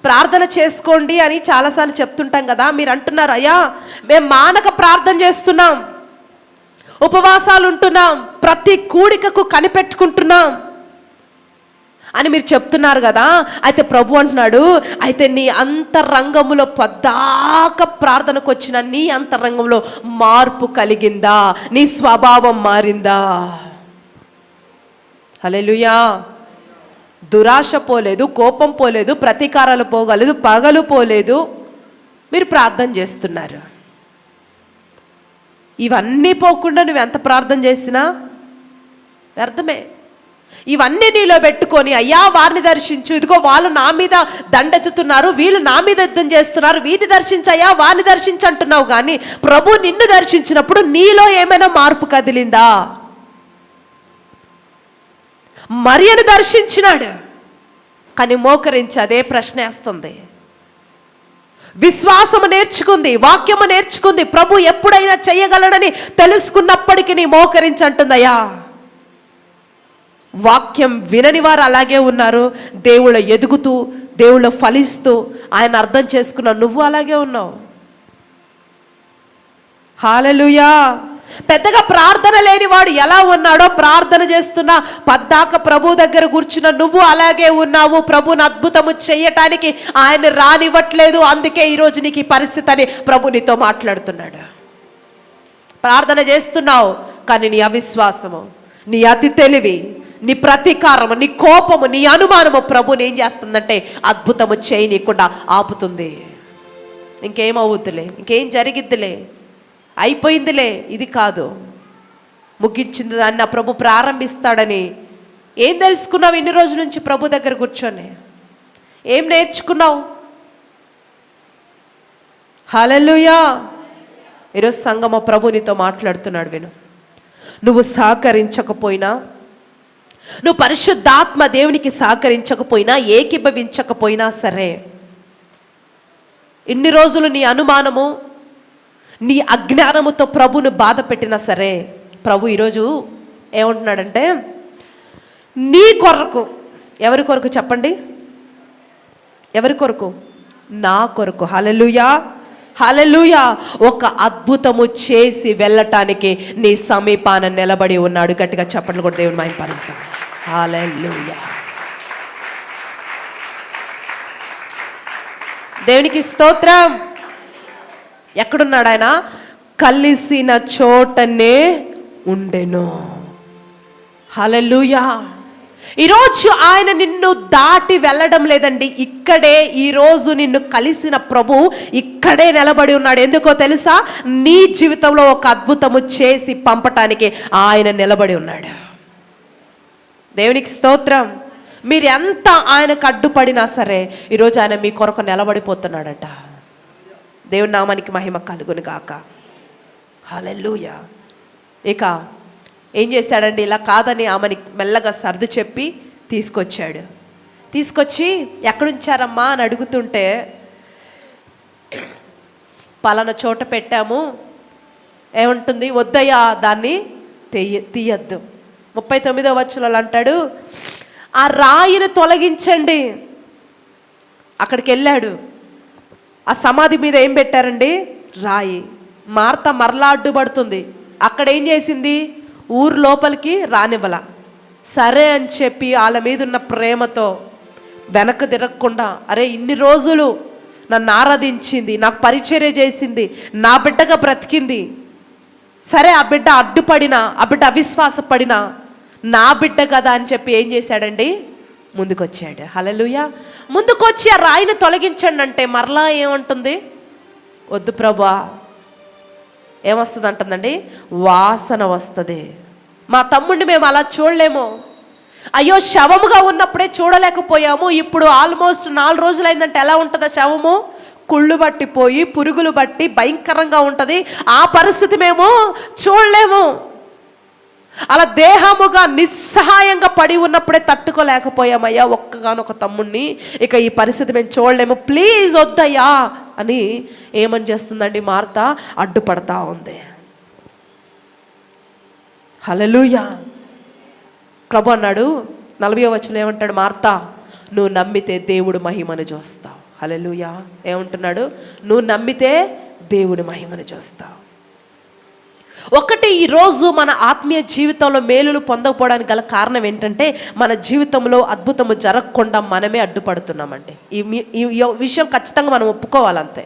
Speaker 1: ప్రార్థన చేసుకోండి అని చాలాసార్లు చెప్తుంటాం కదా. మీరు అంటున్నారు, అయ్యా మేము మానక ప్రార్థన చేస్తున్నాం, ఉపవాసాలు ఉంటున్నాం, ప్రతి కూడికకు కనిపెట్టుకుంటున్నాం అని మీరు చెప్తున్నారు కదా. అయితే ప్రభు అంటున్నాడు, అయితే నీ అంతరంగంలో పద్దాక ప్రార్థనకు వచ్చిన నీ అంతరంగంలో మార్పు కలిగిందా? నీ స్వభావం మారిందా? హల్లెలూయా. దురాశ పోలేదు, కోపం పోలేదు, ప్రతీకారాలు పోగలేదు, పగలు పోలేదు. మీరు ప్రార్థన చేస్తున్నారు. ఇవన్నీ పోకుండా నువ్వు ఎంత ప్రార్థన చేసినా వ్యర్థమే. ఇవన్నీ నీలో పెట్టుకొని, అయ్యా వారిని దర్శించు, ఇదిగో వాళ్ళు నా మీద దండెత్తుతున్నారు, వీళ్ళు నా మీద యుద్ధం చేస్తున్నారు, వీరిని దర్శించయ్యా వారిని దర్శించు అంటున్నావు. కానీ ప్రభు నిన్ను దర్శించినప్పుడు నీలో ఏమైనా మార్పు కదిలిందా? మరియను దర్శించినాడు, కానీ మోకరించి అదే ప్రశ్న వేస్తుంది. విశ్వాసము నేర్చుకుంది, వాక్యము నేర్చుకుంది, ప్రభు ఎప్పుడైనా చెయ్యగలడని తెలుసుకున్నప్పటికీ మోకరించి అంటుందయ్యా. వాక్యం వినని వారు అలాగే ఉన్నారు, దేవుళ్ళ ఎదుగుతూ దేవుళ్ళ ఫలిస్తూ ఆయన అర్థం చేసుకున్న నువ్వు అలాగే ఉన్నావు. హల్లెలూయా. పెద్దగా ప్రార్థన లేనివాడు ఎలా ఉన్నాడో ప్రార్థన చేస్తున్నా పద్దాక ప్రభు దగ్గర కూర్చున్న నువ్వు అలాగే ఉన్నావు. ప్రభుని అద్భుతము చేయటానికి ఆయన రానివ్వట్లేదు. అందుకే ఈరోజు నీకు ఈ పరిస్థితి అని ప్రభు నీతో మాట్లాడుతున్నాడు. ప్రార్థన చేస్తున్నావు, కానీ నీ అవిశ్వాసము, నీ అతి తెలివి, నీ ప్రతీకారము, నీ కోపము, నీ అనుమానము ప్రభుని ఏం చేస్తుందంటే అద్భుతము చేయనీయకుండా ఆపుతుంది. ఇంకేమవుద్దులే, ఇంకేం జరిగిద్దిలే, అయిపోయిందిలే, ఇది కాదు, ముగించింది దాన్ని నా ప్రభు ప్రారంభిస్తాడని. ఏం తెలుసుకున్నావు ఇన్ని రోజుల నుంచి ప్రభు దగ్గర కూర్చొని? ఏం నేర్చుకున్నావు? హల్లెలూయా. ఈరోజు సంఘము ప్రభు నీతో మాట్లాడుతున్నాడు, విను. నువ్వు సహకరించకపోయినా, నువ్వు పరిశుద్ధాత్మ దేవునికి సహకరించకపోయినా, ఏకీభవించకపోయినా సరే, ఇన్ని రోజులు నీ అనుమానము, నీ అజ్ఞానముతో ప్రభుని బాధ పెట్టినా సరే, ప్రభు ఈరోజు ఏమంటున్నాడంటే నీ కొరకు. ఎవరి కొరకు చెప్పండి? ఎవరి కొరకు? నా కొరకు. హల్లెలూయా, హల్లెలూయా. ఒక అద్భుతము చేసి వెళ్ళటానికి నీ సమీపాన నిలబడి ఉన్నాడు. గట్టిగా చెప్పండి కూడా దేవుని మహిమపరుస్తాం. హల్లెలూయా. దేవునికి స్తోత్రం. ఎక్కడున్నాడు ఆయన? కలిసిన చోటనే ఉండెను. హల్లెలూయా. ఈరోజు ఆయన నిన్ను దాటి వెళ్ళడం లేదండి, ఇక్కడే ఈరోజు నిన్ను కలిసిన ప్రభు ఇక్కడే నిలబడి ఉన్నాడు. ఎందుకో తెలుసా? నీ జీవితంలో ఒక అద్భుతము చేసి పంపటానికి ఆయన నిలబడి ఉన్నాడు. దేవునికి స్తోత్రం. మీరు ఎంత ఆయనకు అడ్డుపడినా సరే ఈరోజు ఆయన మీ కొరకు నిలబడిపోతున్నాడట. దేవుని నామానికి మహిమ కలుగును గాక. హల్లెలూయా. ఇక ఏం చేశాడండి? ఇలా కాదని ఆమెని మెల్లగా సర్దు చెప్పి తీసుకొచ్చాడు. తీసుకొచ్చి ఎక్కడుంచారమ్మా అని అడుగుతుంటే పలానా చోట పెట్టాము, ఏమంటుంది? వద్దయ్యా, దాన్ని తీయద్దు. 39వ వచనంలో అంటాడు, ఆ రాయిని తొలగించండి. అక్కడికి వెళ్ళాడు, ఆ సమాధి మీద ఏం పెట్టారండి? రాయి. మార్త మరలా అడ్డుపడుతుంది. అక్కడ ఏం చేసింది? ఊరు లోపలికి రానివ్వల. సరే అని చెప్పి వాళ్ళ మీద ఉన్న ప్రేమతో వెనక్కి తిరగకుండా, అరే ఇన్ని రోజులు నన్ను ఆరాధించింది, నాకు పరిచర్య చేసింది, నా బిడ్డగా బ్రతికింది, సరే ఆ బిడ్డ అడ్డుపడినా, ఆ బిడ్డ అవిశ్వాసపడినా నా బిడ్డ కదా అని చెప్పి ఏం చేశాడండి? ముందుకొచ్చాడు. హల్లెలూయా. ముందుకొచ్చి ఆ రాయిని తొలగించండి అంటే మరలా ఏమంటుంది? వద్దు ప్రభా. ఏమొస్తుంది అంటుందండి? వాసన వస్తుంది. మా తమ్ముడిని మేము అలా చూడలేము. అయ్యో, శవముగా ఉన్నప్పుడే చూడలేకపోయాము, ఇప్పుడు ఆల్మోస్ట్ 4 రోజులు అయిందంటే ఎలా ఉంటుందా శవము? కుళ్ళు బట్టిపోయి, పురుగులు బట్టి భయంకరంగా ఉంటుంది. ఆ పరిస్థితి మేము చూడలేము. అలా దేహముగా నిస్సహాయంగా పడి ఉన్నప్పుడే తట్టుకోలేకపోయామయ్యా ఒక్కగానొక తమ్ముడిని, ఇక ఈ పరిస్థితి మేము చూడలేము, ప్లీజ్ వద్దయ్యా అని ఏమని చేస్తుందండి? మార్త అడ్డుపడతా ఉంది. హల్లెలూయా. ప్రభు అన్నాడు 40వ వచనం ఏమంటాడు? మార్త, నువ్వు నమ్మితే దేవుడు మహిమను చూస్తావు. హల్లెలూయా. ఏమంటున్నాడు? నువ్వు నమ్మితే దేవుడి మహిమను చూస్తావు. ఒకటి, ఈరోజు మన ఆత్మీయ జీవితంలో మేలులు పొందకపోవడానికి గల కారణం ఏంటంటే మన జీవితంలో అద్భుతము జరగకుండా మనమే అడ్డుపడుతున్నామండి. ఈ విషయం ఖచ్చితంగా మనం ఒప్పుకోవాలంతే,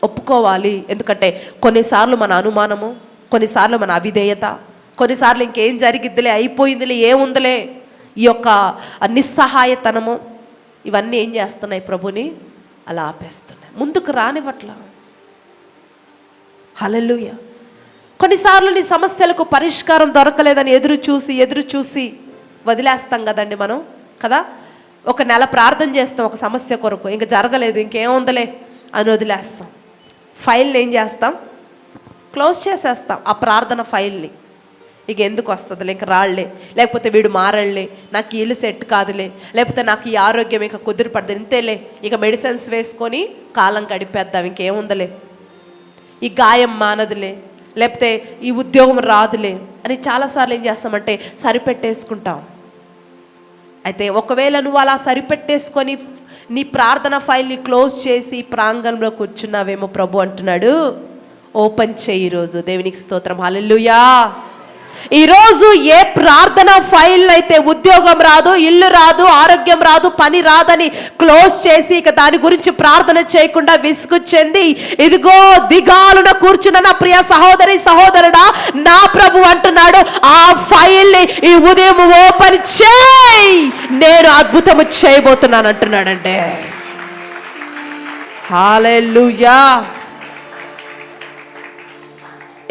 Speaker 1: ఒప్పుకోవాలి. ఎందుకంటే కొన్నిసార్లు మన అనుమానము, కొన్నిసార్లు మన అవిధేయత, కొన్నిసార్లు ఇంకేం జరిగిద్దిలే, అయిపోయిందిలే, ఏముందిలే, ఈ యొక్క నిస్సహాయతనము, ఇవన్నీ ఏం చేస్తున్నాయి? ప్రభుని అలా ఆపేస్తున్నాయి, ముందుకు రానివ్వట్లా. హల్లెలూయా. కొన్నిసార్లు నీ సమస్యలకు పరిష్కారం దొరకలేదని ఎదురు చూసి వదిలేస్తాం కదండి మనం, కదా? ఒక నెల ప్రార్థన చేస్తాం ఒక సమస్య కొరకు, ఇంక జరగలేదు, ఇంకేముందలే అని వదిలేస్తాం. ఫైల్ని ఏం చేస్తాం? క్లోజ్ చేసేస్తాం ఆ ప్రార్థన ఫైల్ని. ఇక ఎందుకు వస్తుందిలే, ఇంక రాళ్లే, లేకపోతే వీడు మారళ్లే, నాకు ఇల్లు సెట్ కాదులే, లేకపోతే నాకు ఈ ఆరోగ్యం ఇక కుదిరిపడదు, ఇంతేలే, ఇక మెడిసిన్స్ వేసుకొని కాలం గడిపేద్దాం, ఇంకేముందలే, ఈ గాయం మానదులే, లేకపోతే ఈ ఉద్యోగం రాదులే అని చాలాసార్లు ఏం చేస్తామంటే సరిపెట్టేసుకుంటాం. అయితే ఒకవేళ నువ్వు అలా సరిపెట్టేసుకొని నీ ప్రార్థన ఫైల్ని క్లోజ్ చేసి ప్రాంగణంలో కూర్చున్నావేమో, ప్రభు అంటున్నాడు ఓపెన్ చేయి ఈరోజు. దేవునికి స్తోత్రం. హల్లెలూయా. ఈరోజు ఏ ప్రార్థన ఫైల్ అయితే ఉద్యోగం రాదు, ఇల్లు రాదు, ఆరోగ్యం రాదు, పని రాదని క్లోజ్ చేసి ఇక దాని గురించి ప్రార్థన చేయకుండా విసుగు చెంది ఇదిగో దిగాలున కూర్చున్న నా ప్రియ సహోదరి సహోదరుడా, నా ప్రభు అంటున్నాడు ఆ ఫైల్ని ఈ ఉదయం ఓపెన్ చేయి, నేను అద్భుతము చేయబోతున్నాను అంటున్నాడంటే. హల్లెలూయా.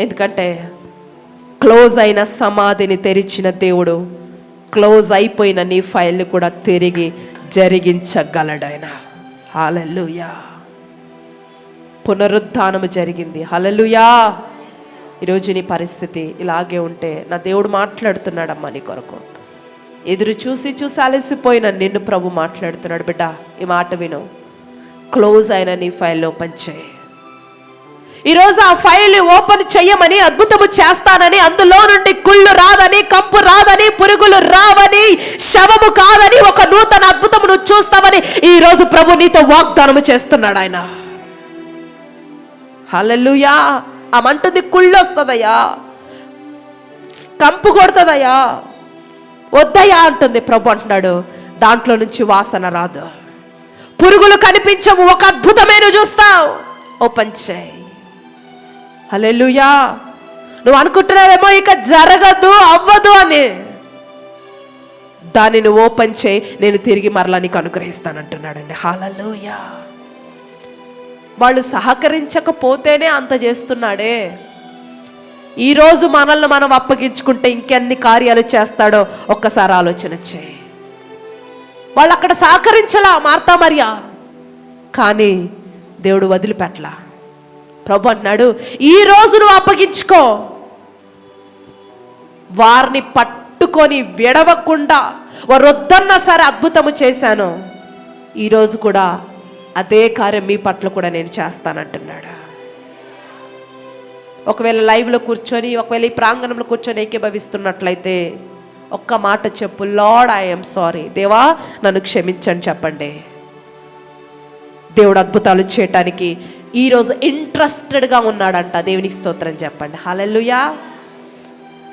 Speaker 1: ఎందుకంటే క్లోజ్ అయిన సమాధిని తెరిచిన దేవుడు క్లోజ్ అయిపోయిన నీ ఫైల్ని కూడా తిరిగి జరిగించగలడాయన. హల్లెలూయా. పునరుద్ధానము జరిగింది. హల్లెలూయా. ఈరోజు నీ పరిస్థితి ఇలాగే ఉంటే నా దేవుడు మాట్లాడుతున్నాడమ్మా నీ కొరకు. ఎదురు చూసి అలసిపోయిన నిన్ను ప్రభు మాట్లాడుతున్నాడు, బిడ్డ ఈ మాట విను, క్లోజ్ అయిన నీ ఫైల్ ఓపెన్ చేయి. ఈరోజు ఆ ఫైల్ ఓపెన్ చెయ్యమని, అద్భుతము చేస్తానని, అందులో నుండి కుళ్ళు రాదని, కంపు రాదని, పురుగులు రావని, శవము కాదని, ఒక నూతన అద్భుతము నువ్వు చూస్తావని ఈరోజు ప్రభు నీతో వాగ్దానము చేస్తున్నాడు ఆయన. హల్లెలూయా. ఆ మంటుంది కుళ్ళు వస్తుందయ్యా, కంపు కొడుతుందయ్యా, వద్దయ్యా అంటుంది. ప్రభు అంటున్నాడు దాంట్లో నుంచి వాసన రాదు, పురుగులు కనిపించవు, ఒక అద్భుతమైన చూస్తావు, ఓపెన్ చేయి. హల్లెలూయా. నువ్వు అనుకుంటున్నావేమో ఇక జరగదు అవ్వదు అని, దానిని ఓపెన్ చేయి, నేను తిరిగి మరలా నీకు అనుగ్రహిస్తానంటున్నాడండి. హల్లెలూయా. వాళ్ళు సహకరించకపోతేనే అంత చేస్తున్నాడే. ఈరోజు మనల్ని మనం అప్పగించుకుంటే ఇంకెన్ని కార్యాలు చేస్తాడో ఒక్కసారి ఆలోచన చేయి. వాళ్ళు అక్కడ సహకరించలా మార్తా మరియా, కానీ దేవుడు వదిలిపెట్టలా. ప్రభు అంటున్నాడు ఈ రోజు నువ్వు అప్పగించుకో, వారిని పట్టుకొని విడవకుండా వారు వద్దన్నా సరే అద్భుతము చేశాను, ఈరోజు కూడా అదే కార్యం మీ పట్ల కూడా నేను చేస్తానంటున్నాడు. ఒకవేళ లైవ్లో కూర్చొని, ఒకవేళ ఈ ప్రాంగణంలో కూర్చొని ఏకీభవిస్తున్నట్లయితే ఒక్క మాట చెప్పు, లార్డ్ ఐఎమ్ సారీ, దేవా నన్ను క్షమించండి చెప్పండి. దేవుడు అద్భుతాలు చేయటానికి ఈరోజు ఇంట్రెస్టెడ్గా ఉన్నాడంట. దేవునికి స్తోత్రం చెప్పండి. హల్లెలూయా.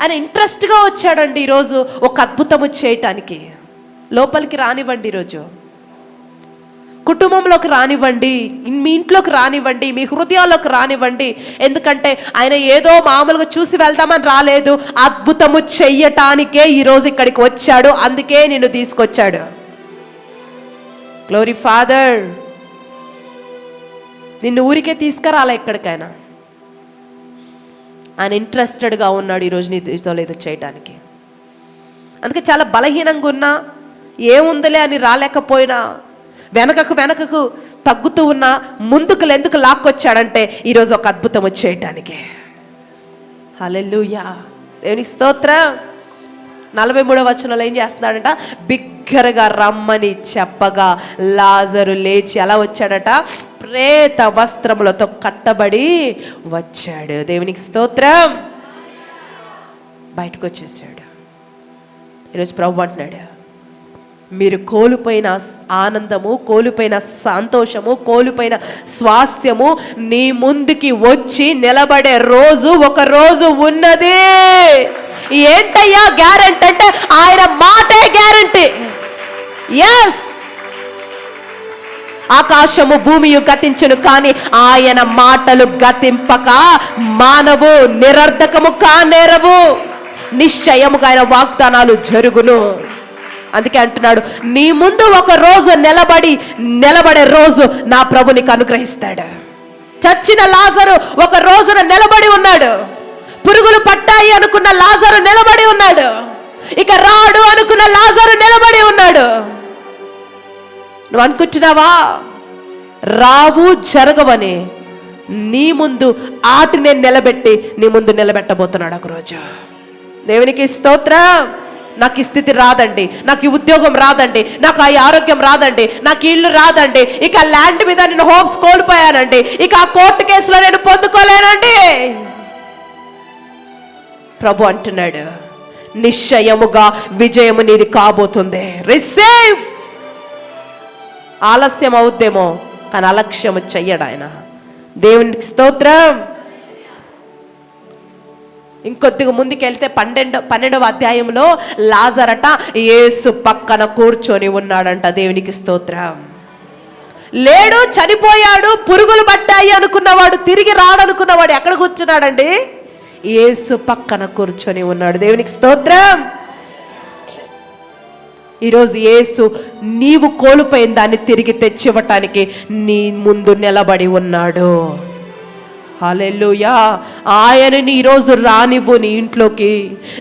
Speaker 1: ఆయన ఇంట్రెస్ట్గా వచ్చాడండి ఈరోజు ఒక అద్భుతము చేయటానికి. లోపలికి రానివ్వండి, ఈరోజు కుటుంబంలోకి రానివ్వండి, మీ ఇంట్లోకి రానివ్వండి, మీ హృదయాల్లోకి రానివ్వండి. ఎందుకంటే ఆయన ఏదో మామూలుగా చూసి వెళ్దామని రాలేదు, అద్భుతము చెయ్యటానికే ఈరోజు ఇక్కడికి వచ్చాడు. అందుకే నిన్ను తీసుకొచ్చాడు. గ్లోరీ ఫాదర్, నిన్ను ఊరికే తీసుకురాలే ఎక్కడికైనా. ఆయన ఇంట్రెస్టెడ్గా ఉన్నాడు ఈరోజు నీతో లేదో చేయటానికి. అందుకే చాలా బలహీనంగా ఉన్నా, ఏముందిలే అని రాలేకపోయినా, వెనకకు తగ్గుతూ ఉన్నా, ముందుకు ఎందుకు లాక్కొచ్చాడంటే ఈరోజు ఒక అద్భుతం వచ్చేయటానికి. హల్లెలూయా, దేవునికి స్తోత్రం. 43వ వచనంలో ఏం చేస్తున్నాడంట? బిగ్గరగా రమ్మని చెప్పగా లాజరు లేచి ఎలా వచ్చాడట? ప్రేత వస్త్రములతో కట్టబడి వచ్చాడు. దేవునికి స్తోత్రం. బయటకు వచ్చేసాడు. ఈరోజు ప్రభువు అంటున్నాడు, మీరు కోల్పోయిన ఆనందము, కోల్పోయిన సంతోషము, కోల్పోయిన స్వాస్థ్యము నీ ముందుకి వచ్చి నిలబడే రోజు ఒక రోజు ఉన్నది. ఏంటయ్యా గ్యారెంటీ అంటే ఆయన మాటే గ్యారెంటీ. ఎస్, ఆకాశము భూమియు గతించును కానీ ఆయన మాటలు గతింపక మానవు, నిరర్ధకము కానేరవు. నిశ్చయముగా ఆయన వాగ్దానాలు జరుగును. అందుకే అంటున్నాడు, నీ ముందు ఒక రోజు నిలబడే రోజు నా ప్రభు నీకు అనుగ్రహిస్తాడు. చచ్చిన లాజరు ఒక రోజున నిలబడి ఉన్నాడు. పురుగులు పట్టాయి అనుకున్న లాజరు నిలబడి ఉన్నాడు. ఇక రాడు అనుకున్న లాజరు నిలబడి ఉన్నాడు. నువ్వు అనుకుంటున్నావా రావు జరగవని? నీ ముందు ఆటినే నిలబెట్టి నీ ముందు నిలబెట్టబోతున్నాడు ఒకరోజు. దేవునికి స్తోత్రం. నాకు ఈ స్థితి రాదండి, నాకు ఈ ఉద్యోగం రాదండి, నాకు ఈ ఆరోగ్యం రాదండి, నాకు ఇల్లు రాదండి, ఇక ల్యాండ్ మీద నేను హోప్స్ కోల్పోయానండి, ఇక ఆ కోర్టు కేసులో నేను పొందుకోలేనండి. ప్రభు అంటున్నాడు, నిశ్చయముగా విజయము నీది కాబోతుంది. రిసీవ్. ఆలస్యం అవుద్దేమో కానీ అలక్ష్యము చెయ్యడు ఆయన. దేవునికి స్తోత్రం. ఇంకొద్దిగా ముందుకెళ్తే 12వ అధ్యాయంలో లాజరట యేసు పక్కన కూర్చొని ఉన్నాడంట. దేవునికి స్తోత్రం. లేడు, చనిపోయాడు, పురుగులు పట్టాయి అనుకున్నవాడు, తిరిగి రాడనుకున్నవాడు ఎక్కడ కూర్చున్నాడండి? యేసు పక్కన కూర్చొని ఉన్నాడు. దేవునికి స్తోత్రం. ఈరోజు యేసు నీవు కోల్పోయిన దాన్ని తిరిగి తెచ్చివ్వటానికి నీ ముందు నిలబడి ఉన్నాడు. హల్లెలూయా. ఆయనని ఈరోజు రానివ్వు నీ ఇంట్లోకి.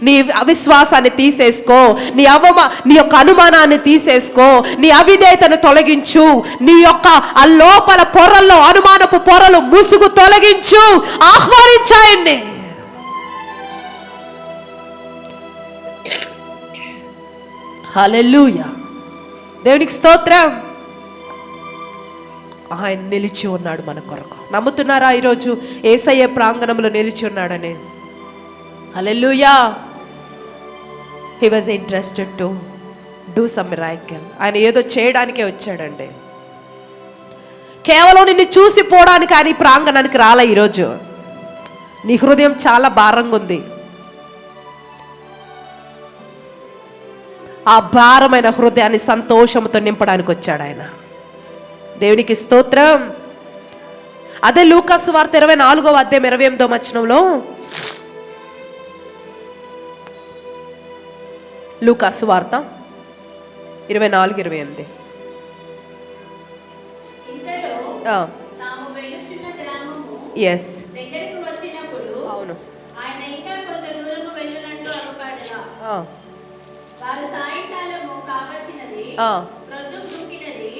Speaker 1: నీ అవిశ్వాసాన్ని తీసేసుకో, నీ యొక్క అనుమానాన్ని తీసేసుకో, నీ అవిధేయతను తొలగించు, నీ యొక్క ఆ లోపల పొరల్లో అనుమానపు పొరలు ముసుగు తొలగించు. ఆహ్వానించాయన్ని. హల్లెలూయా. దేవునికి స్తోత్రం. ఆయన నిలిచి ఉన్నాడు మన కొరకు. నమ్ముతున్నారా ఈరోజు యేసయ్య ప్రాంగణంలో నిలిచి ఉన్నాడని? Hallelujah. He was interested to do some miracle. ఆయన ఏదో చేయడానికే వచ్చాడండి. కేవలం నిన్ను చూసి పోవడానికి ఆయన ఈ ప్రాంగణానికి రాలే. ఈరోజు నీ హృదయం చాలా భారంగా ఉంది. ఆ భారమైన హృదయాన్ని సంతోషంతో నింపడానికి వచ్చాడు ఆయన. దేవునికి స్తోత్రం. అదే లూకా సువార్త 24వ అధ్యాయం 28వ వచనంలో, లూకా సువార్త 24:28. ఎస్, అవును.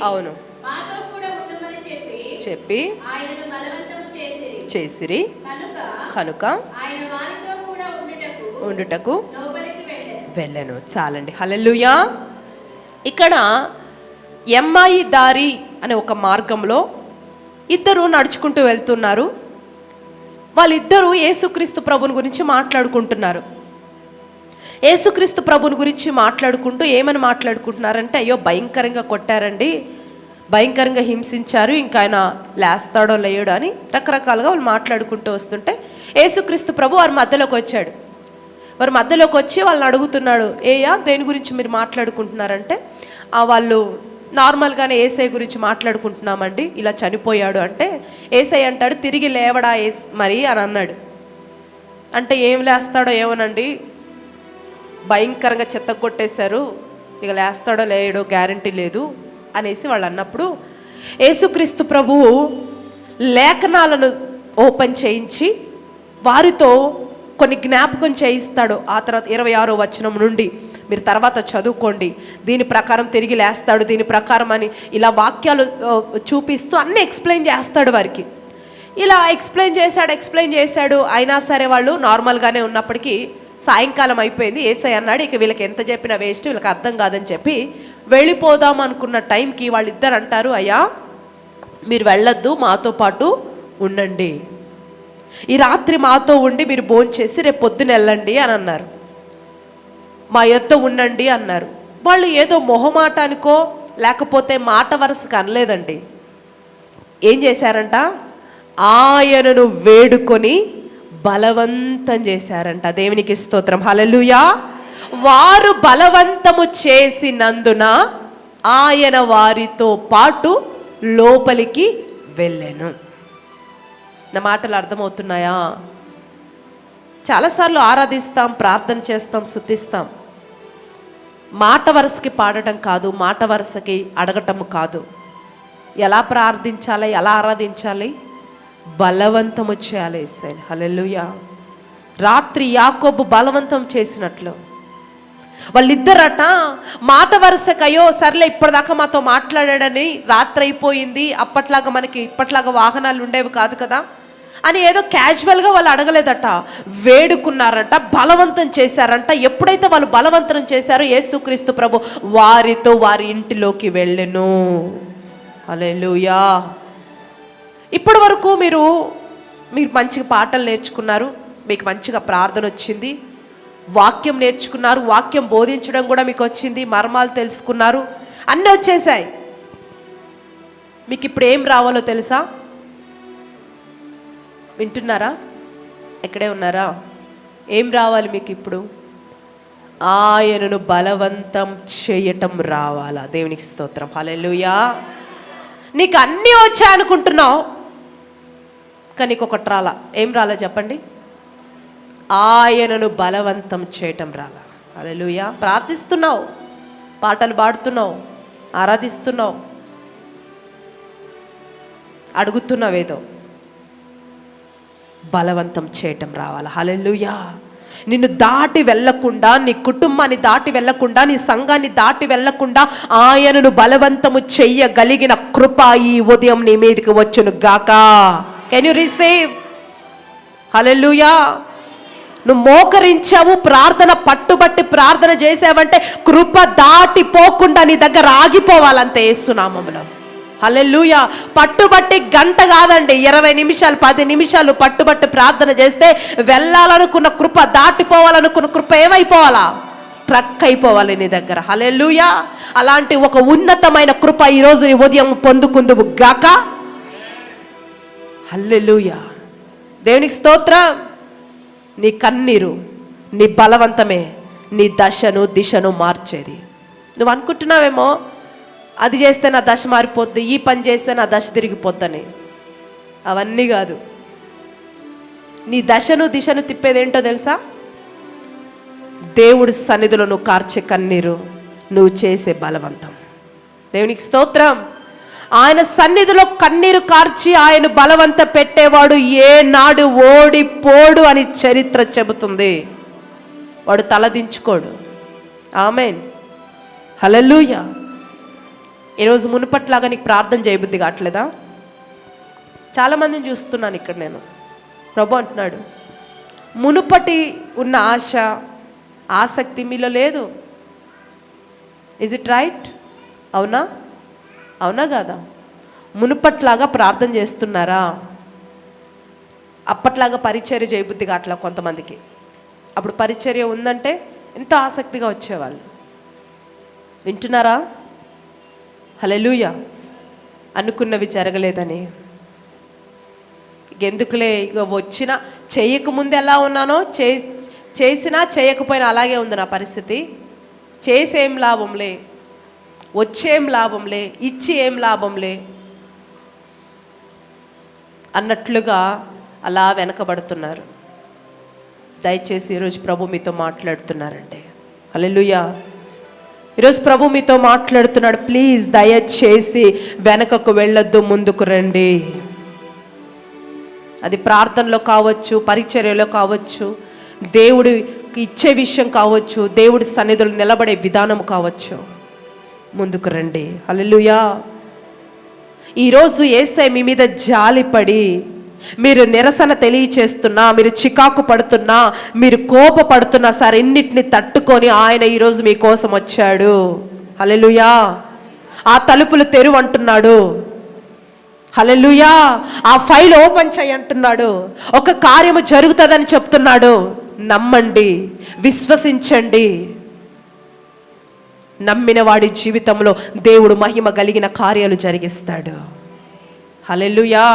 Speaker 1: అవును, చెప్పి చేసిరి కనుక ఉండుటకు వెళ్ళను. చాలండి. హల్లెలూయా. ఇక్కడ ఎమ్మాయి దారి అనే ఒక మార్గంలో ఇద్దరు నడుచుకుంటూ వెళ్తున్నారు. వాళ్ళిద్దరూ యేసుక్రీస్తు ప్రభుని గురించి మాట్లాడుకుంటున్నారు. యేసుక్రీస్తు ప్రభుని గురించి మాట్లాడుకుంటూ ఏమని మాట్లాడుకుంటున్నారంటే, అయ్యో భయంకరంగా కొట్టారండి, భయంకరంగా హింసించారు, ఇంకా ఆయన లేస్తాడో లేయడో అని రకరకాలుగా వాళ్ళు మాట్లాడుకుంటూ వస్తుంటే యేసుక్రీస్తు ప్రభు వారి మధ్యలోకి వచ్చాడు. వారి మధ్యలోకి వచ్చి వాళ్ళని అడుగుతున్నాడు, ఏయా దేని గురించి మీరు మాట్లాడుకుంటున్నారంటే, వాళ్ళు నార్మల్గానే ఏసై గురించి మాట్లాడుకుంటున్నామండి, ఇలా చనిపోయాడు అంటే ఏసై అంటాడు, తిరిగి లేవడా మరి అని అన్నాడు. అంటే ఏం లేస్తాడో ఏమోనండి, భయంకరంగా చెత్త కొట్టేశారు, ఇక లేస్తాడో లేయడో గ్యారంటీ లేదు అనేసి వాళ్ళు అన్నప్పుడు యేసుక్రీస్తు ప్రభువు లేఖనాలను ఓపెన్ చేయించి వారితో కొన్ని జ్ఞాపకం చేయిస్తాడు. ఆ తర్వాత 26వ వచనం నుండి మీరు తర్వాత చదువుకోండి. దీని ప్రకారం తిరిగి లేస్తాడు, దీని ప్రకారం అని ఇలా వాక్యాలు చూపిస్తూ అన్నీ ఎక్స్ప్లెయిన్ చేస్తాడు వారికి. ఇలా ఎక్స్ప్లెయిన్ చేశాడు. అయినా సరే వాళ్ళు నార్మల్గానే ఉన్నప్పటికీ సాయంకాలం అయిపోయింది. ఏసై అన్నాడు, ఇక వీళ్ళకి ఎంత చెప్పినా వేస్ట్, వీళ్ళకి అర్థం కాదని చెప్పి వెళ్ళిపోదాం అనుకున్న టైంకి వాళ్ళిద్దరు అంటారు, అయ్యా మీరు వెళ్ళొద్దు, మాతో పాటు ఉండండి, ఈ రాత్రి మాతో ఉండి మీరు భోంచేసి రేపు పొద్దున వెళ్ళండి అని అన్నారు. మా యొద్ద ఉండండి అన్నారు. వాళ్ళు ఏదో మొహమాటానికో లేకపోతే మాట వరుసకు అనలేదండి. ఏం చేశారంట, ఆయనను వేడుకొని బలవంతం చేశారంట. దేవునికి స్తోత్రం, హల్లెలూయా. వారు బలవంతము చేసినందున ఆయన వారితో పాటు లోపలికి వెళ్ళెను. నా మాటలు అర్థమవుతున్నాయా? చాలాసార్లు ఆరాధిస్తాం, ప్రార్థన చేస్తాం, స్తుతిస్తాం. మాట వరుసకి పాడటం కాదు, మాట వరుసకి అడగటం కాదు. ఎలా ప్రార్థించాలి, ఎలా ఆరాధించాలి? బలవంతము చేయాలి యేసయ్యని. హల్లెలూయా. రాత్రి యాకోబు బలవంతం చేసినట్లు వాళ్ళిద్దరట మాట వరుసకయ్యో సర్లే ఇప్పటిదాకా మాతో మాట్లాడాడని, రాత్రి అయిపోయింది, అప్పట్లాగా మనకి ఇప్పట్లాగా వాహనాలు ఉండేవి కాదు కదా అని ఏదో క్యాజువల్గా వాళ్ళు అడగలేదట, వేడుకున్నారంట, బలవంతం చేశారంట. ఎప్పుడైతే వాళ్ళు బలవంతం చేశారో యేసుక్రీస్తు ప్రభు వారితో వారి ఇంటిలోకి వెళ్ళెను. హల్లెలూయా. ఇప్పటి వరకు మీరు మంచిగా పాటలు నేర్చుకున్నారు, మీకు మంచిగా ప్రార్థన వచ్చింది, వాక్యం నేర్చుకున్నారు, వాక్యం బోధించడం కూడా మీకు వచ్చింది, మర్మాలు తెలుసుకున్నారు, అన్నీ వచ్చేసాయి. మీకు ఇప్పుడు ఏం రావాలో తెలుసా? వింటున్నారా? ఎక్కడే ఉన్నారా? ఏం రావాలి మీకు ఇప్పుడు? ఆయనను బలవంతం చేయటం రావాలా? దేవునికి స్తోత్రం, హల్లెలూయా. నీకు అన్నీ వచ్చా అనుకుంటున్నావు, కానీ నీకు ఒకటి రాలా. ఏం రాలా చెప్పండి? ఆయనను బలవంతం చేయటం రాలా. హల్లెలూయా. ప్రార్థిస్తున్నావు, పాటలు పాడుతున్నావు, ఆరాధిస్తున్నావు, అడుగుతున్నావేదో, బలవంతం చేయటం రావాలా. హల్లెలూయా. నిన్ను దాటి వెళ్ళకుండా, నీ కుటుంబాన్ని దాటి వెళ్ళకుండా, నీ సంఘాన్ని దాటి వెళ్ళకుండా ఆయనను బలవంతము చెయ్యగలిగిన కృప ఈ ఉదయం నీ మీదకి వచ్చును గాక. Can you receive? హల్లెలూయా. నువ్వు మోకరించావు, ప్రార్థన పట్టుబట్టి ప్రార్థన చేసావంటే కృప దాటిపోకుండా నీ దగ్గర ఆగిపోవాలంతే యేసు నామములో. హల్లెలూయా. పట్టుబట్టి గంట కాదండి, 20 నిమిషాలు 10 నిమిషాలు పట్టుబట్టి ప్రార్థన చేస్తే వెళ్ళాలనుకున్న కృప, దాటిపోవాలనుకున్న కృప ఏమైపోవాలా? స్ట్రక్ అయిపోవాలి నీ దగ్గర. హల్లెలూయా. అలాంటి ఒక ఉన్నతమైన కృప ఈరోజు నీ ఉదయం పొందుకుందువు గాక. హల్లెలూయా. దేవునికి స్తోత్రం. నీ కన్నీరు, నీ బలవంతమే నీ దశను దిశను మార్చేది. నువ్వు అనుకుంటున్నావేమో అది చేస్తే నా దశ మారిపోద్ది, ఈ పని చేస్తే నా దశ తిరిగిపోద్దని. అవన్నీ కాదు. నీ దశను దిశను తిప్పేదేంటో తెలుసా? దేవుడి సన్నిధిలో నువ్వు కార్చే కన్నీరు, నువ్వు చేసే బలవంతం. దేవునికి స్తోత్రం. ఆయన సన్నిధిలో కన్నీరు కార్చి ఆయన బలవంత పెట్టేవాడు ఏనాడు ఓడిపోడు అని చరిత్ర చెబుతుంది. వాడు తలదించుకోడు. ఆమేన్, హల్లెలూయా. ఈరోజు మునుపట్లాగా నీకు ప్రార్థన చేయబుద్ధి కావట్లేదా? చాలామందిని చూస్తున్నాను ఇక్కడ నేను. ప్రభు అంటున్నాడు, మునుపటి ఉన్న ఆశ, ఆసక్తి మీలో లేదు. Is it right? అవునా? అవునా కాదా? మునుపట్లాగా ప్రార్థన చేస్తున్నారా? అప్పట్లాగా పరిచర్య చేయబుద్ధిగా అట్లా కొంతమందికి. అప్పుడు పరిచర్య ఉందంటే ఎంతో ఆసక్తిగా వచ్చేవాళ్ళు. వింటున్నారా? హల్లెలూయా. అనుకున్నవి జరగలేదని ఎందుకులే, ఇక వచ్చినా చేయకముందు ఎలా ఉన్నానో చేసినా చేయకపోయినా అలాగే ఉంది నా పరిస్థితి. చేసేం లాభంలే, వచ్చేం లాభంలే, ఇచ్చి ఏం లాభంలే అన్నట్లుగా అలా వెనకబడుతున్నారు. దయచేసి ఈరోజు ప్రభు మీతో మాట్లాడుతున్నారండి. హల్లెలూయా. ఈరోజు ప్రభు మీతో మాట్లాడుతున్నాడు. ప్లీజ్ దయచేసి వెనకకు వెళ్ళొద్దు, ముందుకు రండి. అది ప్రార్థనలో కావచ్చు, పరిచర్యలో కావచ్చు, దేవుడికి ఇచ్చే విషయం కావచ్చు, దేవుడి సన్నిధిలో నిలబడే విధానం కావచ్చు. ముందుకు రండి. హల్లెలూయా. ఈరోజు యేసయ్య మీ మీద జాలిపడి, మీరు నిరసన తెలియచేస్తున్నా, మీరు చికాకు పడుతున్నా, మీరు కోపపడుతున్నా సరే, ఇన్నిటిని తట్టుకొని ఆయన ఈరోజు మీకోసం వచ్చాడు. హల్లెలూయా. ఆ తలుపులు తెరువు అంటున్నాడు. హల్లెలూయా. ఆ ఫైల్ ఓపెన్ చేయంటున్నాడు. ఒక కార్యము జరుగుతుందని చెప్తున్నాడు. నమ్మండి, విశ్వసించండి. నమ్మిన వాడి జీవితంలో దేవుడు మహిమ కలిగిన కార్యాలు జరిగిస్తాడు. హల్లెలూయా.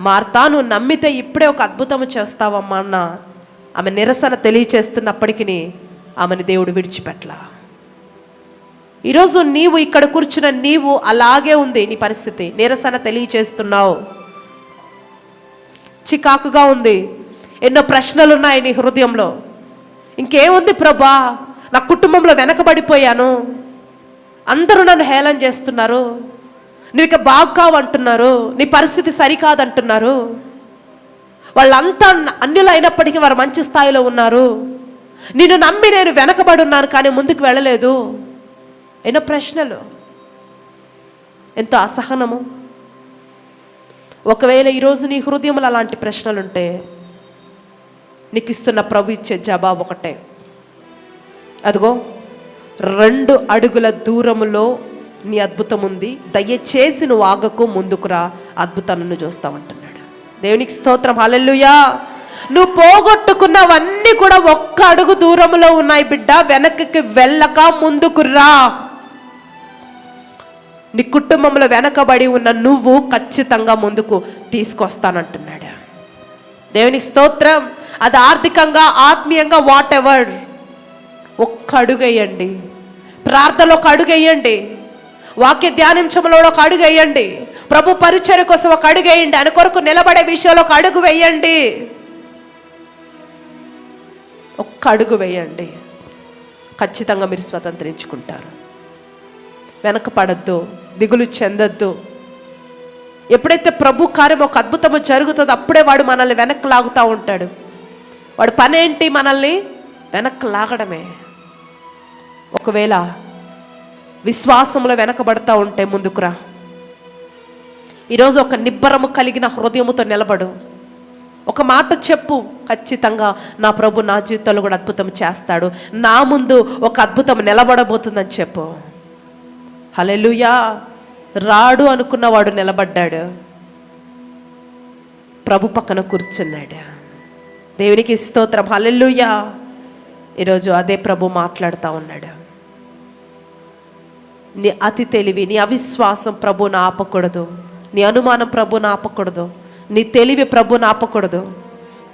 Speaker 1: మార్తా, నువ్వు నమ్మితే ఇప్పుడే ఒక అద్భుతము చేస్తావమ్మా అన్న ఆమె నిరసన తెలియచేస్తున్నప్పటికీ ఆమెను దేవుడు విడిచిపెట్టలా. ఈరోజు నీవు ఇక్కడ కూర్చున్న నీవు అలాగే ఉంది నీ పరిస్థితి. నిరసన తెలియచేస్తున్నావు, చికాకుగా ఉంది, ఎన్నో ప్రశ్నలు ఉన్నాయి నీ హృదయంలో. ఇంకేముంది ప్రభా, నా కుటుంబంలో వెనకబడిపోయాను, అందరూ నన్ను హేళన చేస్తున్నారు, నువ్వు ఇక బాగుకావు అంటున్నారు, నీ పరిస్థితి సరికాదంటున్నారు, వాళ్ళంతా అన్యులు అయినప్పటికీ వారు మంచి స్థాయిలో ఉన్నారు, నిన్ను నమ్మి నేను వెనకబడి ఉన్నాను కానీ ముందుకు వెళ్ళలేదు. ఎన్నో ప్రశ్నలు, ఎంతో అసహనము. ఒకవేళ ఈరోజు నీ హృదయంలో అలాంటి ప్రశ్నలుంటే నీకు ఇస్తున్న ప్రభు ఇచ్చే జవాబు ఒకటే. అదిగో 2 అడుగుల దూరములో నీ అద్భుతం ఉంది, దయచేసి నువ్వు ఆగకు, ముందుకురా, అద్భుతాన్ని నువ్వు చూస్తావంటున్నాడు. దేవునికి స్తోత్రం. హల్లెలూయా. నువ్వు పోగొట్టుకున్నవన్నీ కూడా 1 అడుగు దూరంలో ఉన్నాయి బిడ్డ. వెనక్కి వెళ్ళక ముందుకు రా. నీ కుటుంబంలో వెనకబడి ఉన్న నువ్వు ఖచ్చితంగా ముందుకు తీసుకొస్తానంటున్నాడు. దేవునికి స్తోత్రం. అది ఆర్థికంగా, ఆత్మీయంగా, వాట్ ఎవర్. 1 అడుగు వేయండి. ప్రార్థనలో 1 అడుగు వేయండి. వాక్య ధ్యానించడంలో 1 అడుగు వేయండి. ప్రభు పరిచర్య కోసం 1 అడుగు వేయండి. అని కొరకు నిలబడే విషయంలో 1 అడుగు వేయండి. 1 అడుగు వేయండి. ఖచ్చితంగా మీరు స్వతంత్రించుకుంటారు. వెనకపడద్దు, దిగులు చెందొద్దు. ఎప్పుడైతే ప్రభు కార్యం ఒక అద్భుతము జరుగుతుందో అప్పుడే వాడు మనల్ని వెనక్కి లాగుతూ ఉంటాడు. వాడు పని ఏంటి? మనల్ని వెనక్కి లాగడమే. ఒకవేళ విశ్వాసంలో వెనకబడతా ఉంటే ముందుకురా. ఈరోజు ఒక నిబ్బరము కలిగిన హృదయముతో నిలబడు. ఒక మాట చెప్పు, ఖచ్చితంగా నా ప్రభు నా జీవితంలో కూడా అద్భుతం చేస్తాడు, నా ముందు ఒక అద్భుతం నిలబడబోతుందని చెప్పు. హల్లెలూయా. రాడు అనుకున్నవాడు నిలబడ్డాడు, ప్రభు పక్కన కూర్చున్నాడు. దేవునికి స్తోత్రం. హల్లెలూయా. ఈరోజు అదే ప్రభు మాట్లాడుతూ ఉన్నాడు. నీ అతి తెలివి, నీ అవిశ్వాసం ప్రభుని ఆపకూడదు, నీ అనుమానం ప్రభుని ఆపకూడదు, నీ తెలివి ప్రభుని ఆపకూడదు.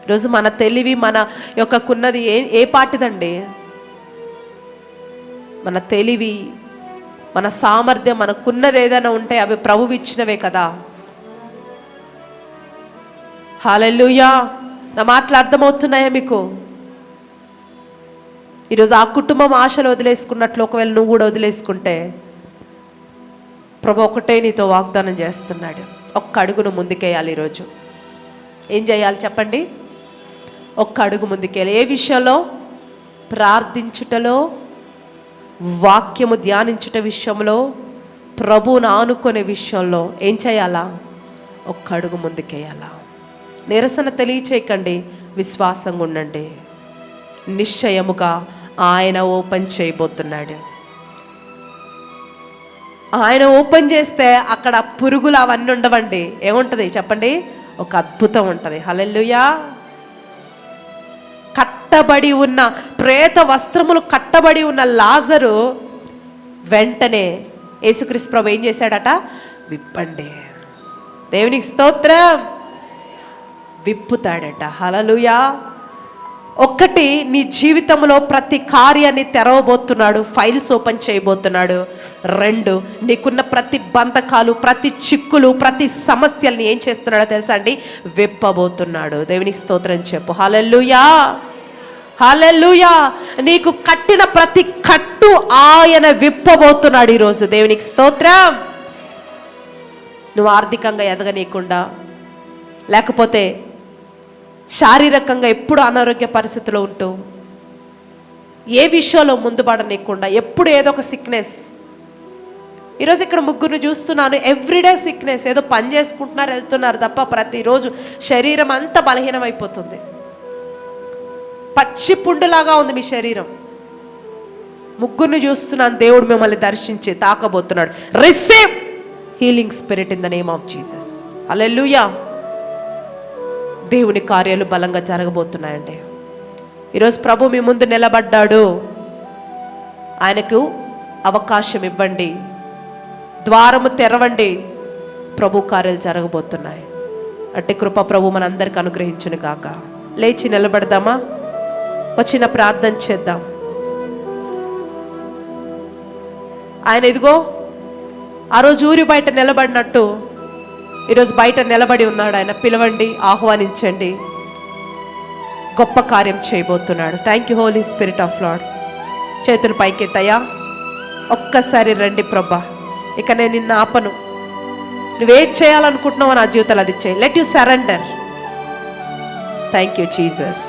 Speaker 1: ఈరోజు మన తెలివి, మన యొక్కకున్నది ఏ పాటిదండి? మన తెలివి, మన సామర్థ్యం, మనకున్నది ఏదైనా ఉంటే అవి ప్రభువు ఇచ్చినవే కదా. హల్లెలూయా. నా మాటలు అర్థమవుతున్నాయా మీకు? ఈరోజు ఆ కుటుంబం ఆశలు వదిలేసుకున్నట్లు ఒకవేళ నువ్వు కూడా వదిలేసుకుంటే ప్రభు ఒకటే నీతో వాగ్దానం చేస్తున్నాడు. 1 అడుగును ముందుకేయాలి. ఈరోజు ఏం చేయాలి చెప్పండి? 1 అడుగు ముందుకేయాలి. ఏ విషయంలో? ప్రార్థించుటలో, వాక్యము ధ్యానించుట విషయంలో, ప్రభువును ఆనుకునే విషయంలో ఏం చేయాలా? 1 అడుగు ముందుకేయాలా. నిరసన తెలియచేయకండి, విశ్వాసంగా ఉండండి. నిశ్చయముగా ఆయన ఓపెన్ చేయబోతున్నాడు. ఆయన ఓపెన్ చేస్తే అక్కడ పురుగులు అవన్నీ ఉండవండి. ఏముంటుంది చెప్పండి? ఒక అద్భుతం ఉంటుంది. హల్లెలూయా. కట్టబడి ఉన్న ప్రేత వస్త్రములు కట్టబడి ఉన్న లాజరు వెంటనే యేసుక్రీస్తు ప్రభు ఏం చేశాడట? విప్పండి. దేవునికి స్తోత్రం. విప్పుతాడట. హల్లెలూయా. ఒక్కటి, నీ జీవితంలో ప్రతి కార్యాన్ని తెరవబోతున్నాడు, ఫైల్స్ ఓపెన్ చేయబోతున్నాడు. 2, నీకున్న ప్రతి బంధకాలు, ప్రతి చిక్కులు, ప్రతి సమస్యల్ని ఏం చేస్తున్నాడో తెలుసా అండి? విప్పబోతున్నాడు. దేవునికి స్తోత్రం చెప్పు. హల్లెలూయా, హల్లెలూయా. నీకు కట్టిన ప్రతి కట్టు ఆయన విప్పబోతున్నాడు ఈరోజు. దేవునికి స్తోత్రం. నువ్వు ఆర్థికంగా ఎదగనీయకుండా, లేకపోతే శారీరకంగా ఎప్పుడు అనారోగ్య పరిస్థితిలో ఉంటూ, ఏ విషయంలో ముందు పడనీయకుండా ఎప్పుడు ఏదో ఒక సిక్నెస్. ఈరోజు ఇక్కడ ముగ్గురిని చూస్తున్నాను, ఎవ్రీడే సిక్నెస్. ఏదో పని చేసుకుంటున్నారు, వెళ్తున్నారు తప్ప ప్రతిరోజు శరీరం అంతా బలహీనమైపోతుంది. పచ్చి పుండులాగా ఉంది మీ శరీరం. ముగ్గురిని చూస్తున్నాను, దేవుడు మిమ్మల్ని దర్శించి తాకబోతున్నాడు. Receive healing spirit in the name of Jesus. Hallelujah. దేవుని కార్యాలు బలంగా జరగబోతున్నాయండి. ఈరోజు ప్రభు మీ ముందు నిలబడ్డాడు. ఆయనకు అవకాశం ఇవ్వండి, ద్వారము తెరవండి. ప్రభు కార్యాలు జరగబోతున్నాయి. అట్టి కృప ప్రభు మనందరికి అనుగ్రహించును గాక. లేచి నిలబడదామా? వచ్చిన ప్రార్థన చేద్దాం. ఆయన ఇదిగో ఆ రోజు ఊరి బయట నిలబడినట్టు ఈరోజు బయట నిలబడి ఉన్నాడు. ఆయన పిలవండి, ఆహ్వానించండి. గొప్ప కార్యం చేయబోతున్నాడు. Thank you Holy Spirit of Lord. చేతులు పైకెత్తయ్యా. ఒక్కసారి రండి ప్రభా. ఇక నేను నిన్ను ఆపను. నువ్వేం చేయాలనుకుంటున్నావో నా జీవితాలు అది చేయి. Let you surrender. Thank you Jesus.